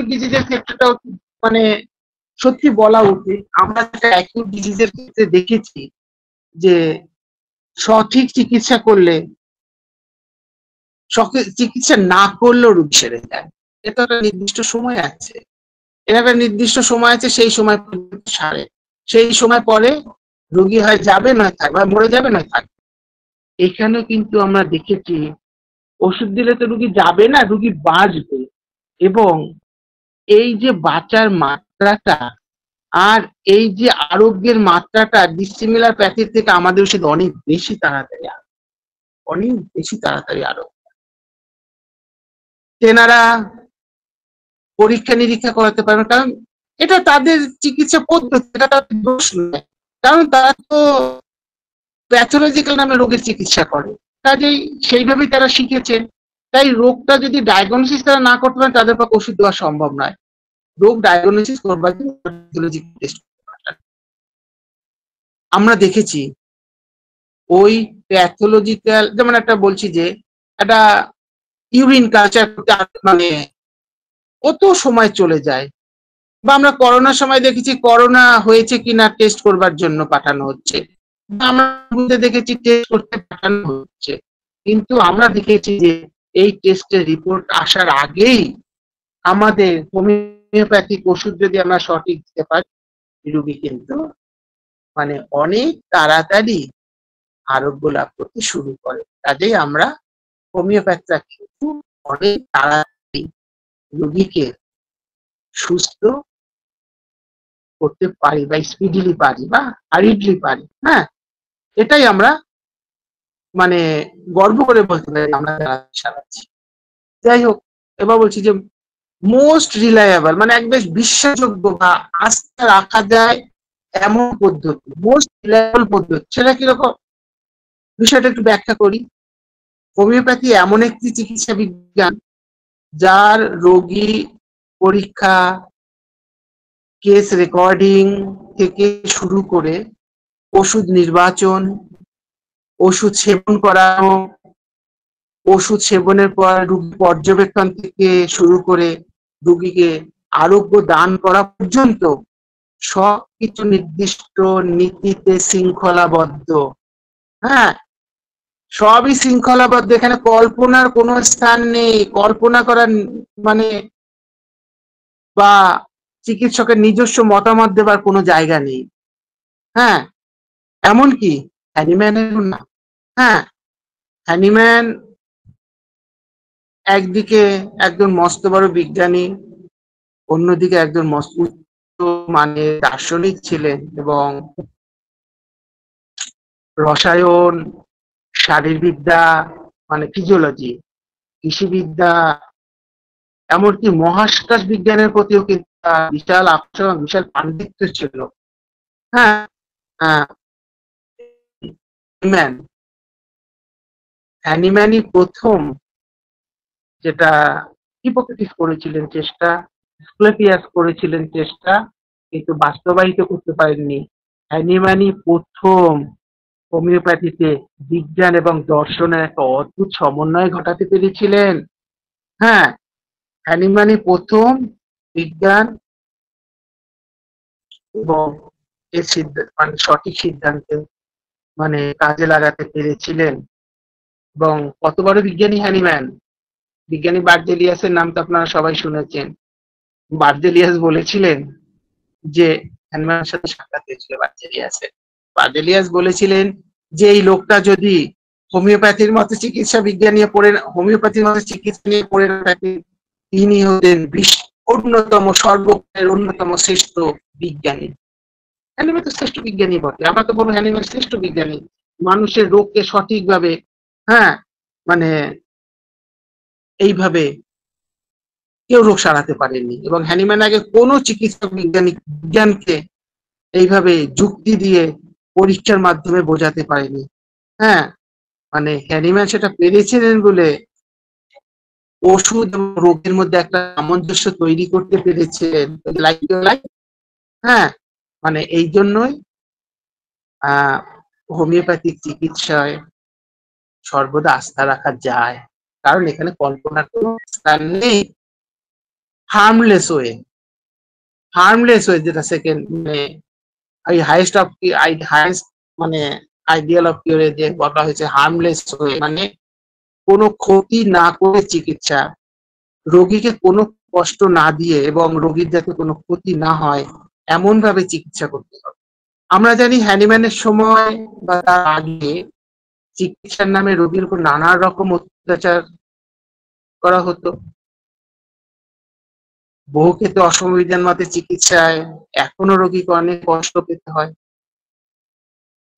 ডিজিজের ক্ষেত্রেটাও মানে সত্যি বলা উচিত, আমরা যেটা অ্যাকিউট ডিজিজের ক্ষেত্রে দেখেছি যে সঠিক চিকিৎসা করলে, চিকিৎসা না করলেও রোগ সেরে যায়। এটা একটা নির্দিষ্ট সময় আছে, এটা একটা নির্দিষ্ট সময় আছে, সেই সময় পর্যন্ত সারে, সেই সময় পরে রোগী হয় যাবে নয় থাকবে, মরে যাবে নয় থাকবে। এখানেও কিন্তু আমরা দেখেছি ওষুধ দিলে তো রুগী যাবে না, রুগী বাঁচবে। এবং এই যে বাঁচার মাত্রাটা আর এই যে আরোগ্যের মাত্রাটা ডিসিমিলার প্যাথির থেকে আমাদের ওষুধ অনেক বেশি তাড়াতাড়ি অনেক বেশি তাড়াতাড়ি আরোগ্য। তেনারা পরীক্ষা নিরীক্ষা করাতে পারবে, কারণ এটা তাদের চিকিৎসা পদ্ধতি, এটা তাদের দোষ নয়, কারণ তারা তো প্যাথোলজিক্যাল নামে রোগের চিকিৎসা করে, কাজেই সেইভাবেই তারা শিখেছেন। তাই রোগটা যদি ডায়াগনোসিস তারা না করতে পারেন তাদের পক্ষে ওষুধ দেওয়া সম্ভব নয়। রোগ ডায়াগনোসিস করবার জন্য প্যাথোলজিক্যাল টেস্ট আমরা দেখেছি। ওই প্যাথোলজিক্যাল, যেমন একটা বলছি যে একটা ইউরিন কালচার করতে মানে কত সময় চলে যায়, বা আমরা করোনার সময় দেখেছি করোনা হয়েছে কিনা টেস্ট করবার জন্য পাঠানো হচ্ছে, বা আমরা দেখেছি টেস্ট করতে পাঠানো হচ্ছে, কিন্তু আমরা দেখেছি যে এই টেস্টের রিপোর্ট আসার আগেই আমাদের হোমিওপ্যাথিক ওষুধ যদি আমরা সঠিক দিতে পারি, রোগী কিন্তু মানে অনেক তাড়াতাড়ি আরোগ্য লাভ করতে শুরু করে। কাজেই আমরা হোমিওপ্যাথিরা কিন্তু অনেক তাড়াতাড়ি রোগীকে সুস্থ করতে পারি, বা স্পিডিলি পারি, বা হারিডলি পারি। হ্যাঁ, এটাই আমরা মানে গর্ব করে বলতে পারি আমরা চালাচ্ছি। যাই হোক, এবার বলছি যে মোস্ট রিলায়েবল মানে একদম বিশ্বাসযোগ্য বা আস্থা রাখা যায় এমন পদ্ধতি, মোস্ট রিলায়েবল পদ্ধতি, সেটা কিরকম বিষয়টা একটু ব্যাখ্যা করি। হোমিওপ্যাথি এমন একটি চিকিৎসা বিজ্ঞান যার রোগী পরীক্ষা, কেস রেকর্ডিং থেকে শুরু করে ওষুধ নির্বাচন, ওষুধ সেবন করানো, ওষুধ সেবনের পর রোগী পর্যবেক্ষণ থেকে শুরু করে রোগীকে আরোগ্য দান করা পর্যন্ত সবকিছু নির্দিষ্ট নীতিতে শৃঙ্খলাবদ্ধ। হ্যাঁ, সবই শৃঙ্খলাবদ্ধ, এখানে কল্পনার কোনো স্থান নেই, কল্পনা করার মানে বা চিকিৎসকের নিজস্ব মতামত দেবার কোনো জায়গা নেই। হ্যাঁ, এমনকি হ্যানিম্যানেরও না। হ্যাঁ, হ্যানিম্যান একদিকে একজন মস্ত বড় বিজ্ঞানী, অন্যদিকে একজন মস্ত উচ্চ মানের দার্শনিক ছিলেন, এবং রসায়ন, শারীরবিদ্যা মানে ফিজিওলজি, কৃষিবিদ্যা, এমনকি মহাকাশ বিজ্ঞানের প্রতিও কিন্তু বিশাল আকর্ষণ, বিশাল পাণ্ডিত্য ছিল। হ্যাঁ, হ্যানিম্যানই প্রথম যেটা হিপোক্রেটিস করেছিলেন চেষ্টা, স্ক্লেপিয়াস করেছিলেন চেষ্টা, কিন্তু বাস্তবায়িত করতে পারেননি। হ্যানিম্যানই প্রথম হোমিওপ্যাথিতে বিজ্ঞান এবং দর্শনের একটা অদ্ভুত সমন্বয় ঘটাতে পেরেছিলেন। হ্যাঁ, হ্যানিম্যানই প্রথম বিজ্ঞান এবং এর মানে সঠিক সিদ্ধান্তে মানে কাজে লাগাতে পেরেছিলেন। এবং কত বড় বিজ্ঞানী হ্যানিম্যান! বিজ্ঞানী বার্জেলিয়াসের নাম তো আপনারা সবাই শুনেছেন। বার্জেলিয়াস বলেছিলেন যে হ্যানিম্যানের সাথে সাক্ষাৎ হয়েছিল বার্জেলিয়াসের। বার্জেলিয়াস বলেছিলেন যে এই লোকটা যদি হোমিওপ্যাথির মতো চিকিৎসা বিজ্ঞান নিয়ে পড়ে, হোমিওপ্যাথির মতো চিকিৎসা নিয়ে পড়ে না থাকেন, তিনি হতেন অন্যতম সর্বকালের অন্যতম শ্রেষ্ঠ বিজ্ঞানী। হ্যানিম্যান তো শ্রেষ্ঠ বিজ্ঞানী বটে, আমরা তো বলবো হ্যানিম্যান শ্রেষ্ঠ বিজ্ঞানী। মানুষের রোগকে সঠিকভাবে হ্যাঁ মানে এইভাবে কেউ রোগ সারাতে পারেননি, এবং হ্যানিম্যান আগে কোনো চিকিৎসক বিজ্ঞানকে এইভাবে যুক্তি দিয়ে পরীক্ষার মাধ্যমে বোঝাতে পারেনি। হ্যাঁ, মানে হ্যানিম্যান সেটা পেরেছিলেন বলে ওষুধ এবং রোগের মধ্যে একটা সামঞ্জস্য তৈরি করতে পেরেছিলেন। হ্যাঁ, মানে এই জন্যই হোমিওপ্যাথিক চিকিৎসায় সর্বদা আস্থা রাখা যায়, কারণ এখানে কল্পনার কোনো স্থান নেই। হার্মলেস ওয়ে যেটা সেকেন্ড মানে হাইয়েস্ট মানে আইডিয়াল অফ কিউরে যে বলা হয়েছে হার্মলেস ওয়ে, মানে কোনো ক্ষতি না করে চিকিৎসা, রোগীকে কোনো কষ্ট না দিয়ে এবং রোগীর যাতে কোনো ক্ষতি না হয় এমন ভাবে চিকিৎসা করতে হবে। আমরা জানি হ্যানিম্যানের সময় বা তার আগে চিকিৎসার নামে রোগীর উপর নানা রকম অত্যাচার করা হতো। বহু ক্ষেত্রে অসংবিধান মতে চিকিৎসায় এখনো রোগীকে অনেক কষ্ট পেতে হয়।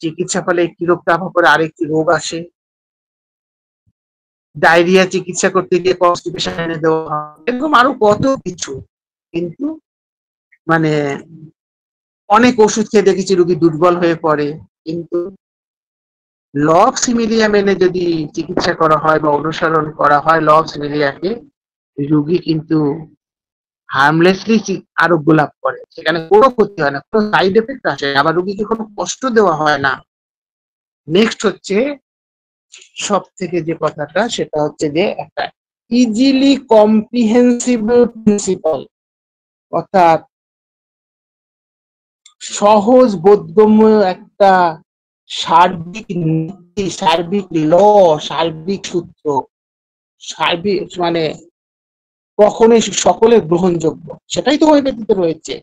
চিকিৎসা ফলে একটি রোগ তারপর পরে আরেকটি রোগ আসে। ডায়রিয়া চিকিৎসা করতে গিয়ে কনস্টিপেশন এনে দেওয়া হয়, এরকম আরো কত কিছু। কিন্তু মানে অনেক ওষুধ খেয়ে দেখেছি রোগী দুর্বল হয়ে পড়ে, কিন্তু ল অফ সিমিলিয়া মেনে যদি চিকিৎসা করা হয় বা অনুসরণ করা হয় ল অফ সিমিলিয়াকে, রোগী কিন্তু হার্মলেসলি আরোগ্য লাভ করে, সেখানে কোনো ক্ষতি হয় না, কোনো সাইড এফেক্ট আসে না, আবার রোগীকে কোনো কষ্ট দেওয়া হয় না। নেক্সট হচ্ছে সব থেকে যে কথাটা, সেটা হচ্ছে যে একটা ইজিলি কম্প্রিহেন্সিবল প্রিন্সিপাল, অর্থাৎ সহজ বোধগম্য একটা সার্বিক নীতি, সার্বিক ল, সার্বিক সূত্র, সার্বিক মানে কখনোই সকলের গ্রহণযোগ্য, সেটাই তো হোমিওপ্যাথিতে রয়েছে।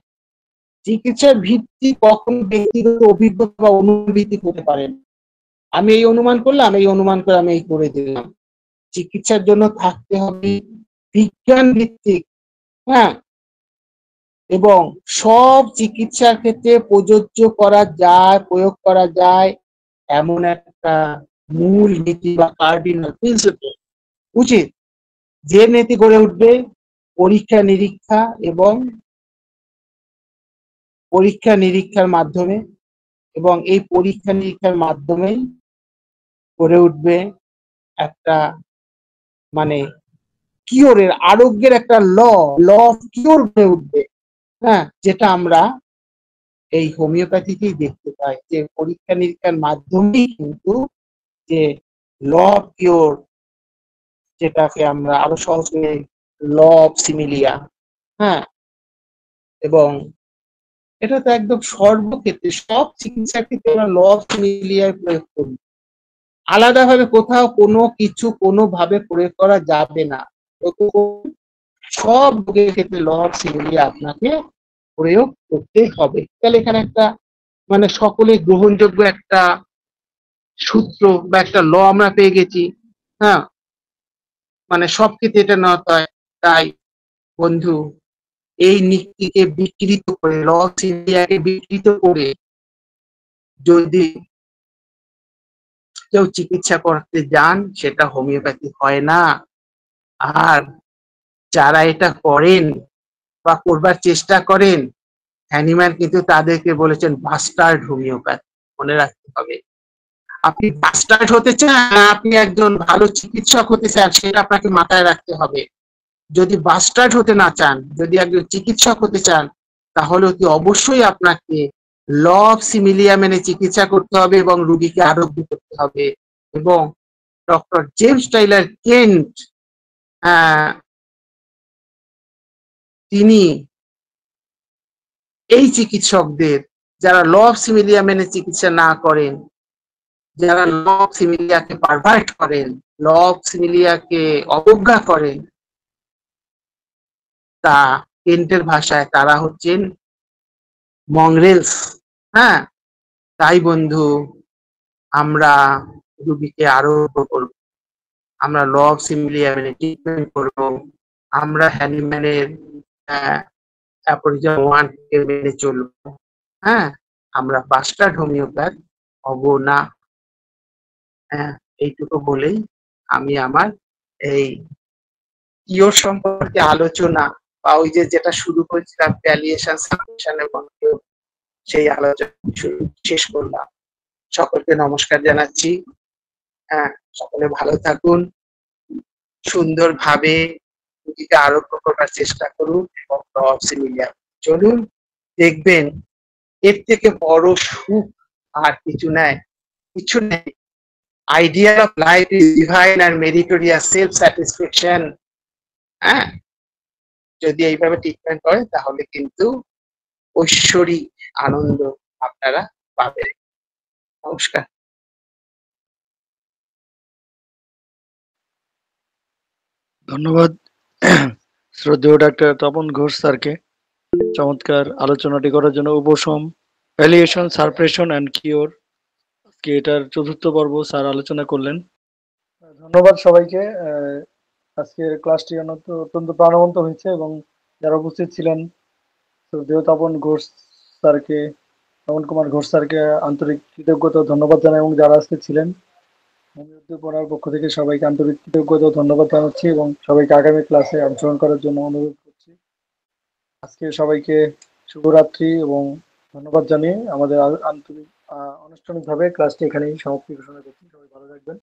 চিকিৎসার ভিত্তি কখনো ব্যক্তিগত অভিজ্ঞতা বা অনুভূতি হতে পারে না। আমি এই অনুমান করলাম, এই অনুমান করে আমি এই করে দিলাম। চিকিৎসার জন্য থাকতে হবে বিজ্ঞান ভিত্তিক, হ্যাঁ, এবং সব চিকিৎসার ক্ষেত্রে প্রযোজ্য করা যায়, প্রয়োগ করা যায় এমন একটা মূল নীতি বা কার্ডিনাল প্রিন্সিপল উচিত, যে নীতি গড়ে উঠবে পরীক্ষা নিরীক্ষা এবং পরীক্ষা নিরীক্ষার মাধ্যমে, এবং এই পরীক্ষা নিরীক্ষার মাধ্যমেই গড়ে উঠবে একটা মানে কিওরের, আরোগ্যের একটা ল অফ কিওর গড়ে উঠবে, হ্যাঁ, যেটা আমরা এই হোমিওপ্যাথিতেই দেখতে পাই, যে পরীক্ষা নিরীক্ষার মাধ্যমেই কিন্তু যে ল অফ কিওর, যেটাকে আমরা আরো সহজে ল অফ সিমিলিয়া, হ্যাঁ, এবং এটা তো একদম সর্বক্ষেত্রে সব চিকিৎসার ক্ষেত্রে আমরা ল অফ সিমিলিয়ার প্রয়োগ করি। আলাদাভাবে কোথাও কোনো কিছু কোনোভাবে প্রয়োগ করা যাবে না। সব রোগের ক্ষেত্রে ল অফ সিমিলিয়া আপনাকে প্রয়োগ করতে হবে। তাহলে এখানে একটা মানে সকলে গ্রহণযোগ্য একটা সূত্র বা একটা ল আমরা পেয়ে গেছি, হ্যাঁ, মানে সব ক্ষেত্রে এটা না হয়। তাই বন্ধু, এই নীতিকে বিকৃত করে, ল অফ সিমিলিয়াকে বিকৃত করে যদি কেউ চিকিৎসা করতে যান, সেটা হোমিওপ্যাথি হয় না। আর যারা এটা করেন বা করবার চেষ্টা করেন, হ্যানিম্যান কিন্তু তাদেরকে বলেছেন বাস্টার্ড হোমিওপ্যাথ। মনে রাখতে হবে, আপনি বাস্টার্ড হতে চান না আপনি একজন ভালো চিকিৎসক হতে চান, সেটা আপনাকে মাথায় রাখতে হবে। যদি বাস্টার্ড হতে না চান, যদি একজন চিকিৎসক হতে চান, তাহলে অতি অবশ্যই আপনাকে ল অফ সিমিলিয়া মেনে চিকিৎসা করতে হবে এবং রোগীকে আরোগ্য করতে হবে। এবং ডক্টর জেমস টাইলার কেন্ট, তিনি এই চিকিৎসকদের, যারা ল অফ সিমিলিয়া মেনে চিকিৎসা না করেন, যারা ল অফ সিমিলিয়াকে পারভার্ট করেন, ল অফ সিমিলিয়াকে অবজ্ঞা করেন, তা কেন্টের ভাষায় তারা হচ্ছেন মংরেলস, হ্যাঁ। তাই বন্ধু, আমরা রোগীকে আরোগ্য করব, আমরা ল অফ সিমিলিয়া মেনে ট্রিটমেন্ট করব, আমরা হ্যানিম্যানের অ্যাপোরিজম 1 কে মেনে চলব, হ্যাঁ, আমরা বাস্টার্ড হোমিওপ্যাথ হব না। হ্যাঁ, এইটুকু বলেই আমি আমার এই কিওর সম্পর্কে আলোচনা, বা ওই যে যেটা শুরু করেছিলাম প্যালিয়েশন, সাবমিশন এবং কিওর, সেই আলোচনা শেষ করলাম। সকলকে নমস্কার জানাচ্ছি। হ্যাঁ, সকলে ভালো থাকুন, সুন্দরভাবে রোগীকে আরোগ্য করবার চেষ্টা করুন এবং ল অফ সিমিলিয়া চলুন, দেখবেন এর থেকে বড় সুখ আর কিছু নেই। Ideal of life is divine and meritorious self-satisfaction. হ্যাঁ, যদি এইভাবে ট্রিটমেন্ট করেন তাহলে কিন্তু ঐশ্বরিক আনন্দ আপনারা পাবেন। নমস্কার। ধন্যবাদ শ্রদ্ধেয় ডাক্তার তপন ঘোষ স্যারকে চমৎকার আলোচনাটি করার জন্য। উপশম, প্যালিয়েশন, সারপ্রেশন অ্যান্ড কিওর আজকে এটার চতুর্থ পর্ব স্যার আলোচনা করলেন। ধন্যবাদ সবাইকে। আজকের ক্লাসটি অত্যন্ত প্রাণবন্ত হয়েছে এবং যারা উপস্থিত ছিলেন দেবতাপন ঘোষ স্যারকে, পবন কুমার ঘোষ স্যারকে আন্তরিক কৃতজ্ঞতা ও ধন্যবাদ জানাই, এবং যারা আজকে ছিলেন হোমিও উদ্দীপনার পক্ষ থেকে সবাইকে আন্তরিক কৃতজ্ঞতা ও ধন্যবাদ জানাচ্ছি এবং সবাইকে আগামী ক্লাসে অংশগ্রহণ করার জন্য অনুরোধ করছি। আজকে সবাইকে শুভরাত্রি এবং ধন্যবাদ জানিয়ে আমাদের আন্তরিক আনুষ্ঠানিকভাবে ক্লাসটি এখানেই সমাপ্তি ঘোষণা করছি। সবাই ভালো থাকবেন।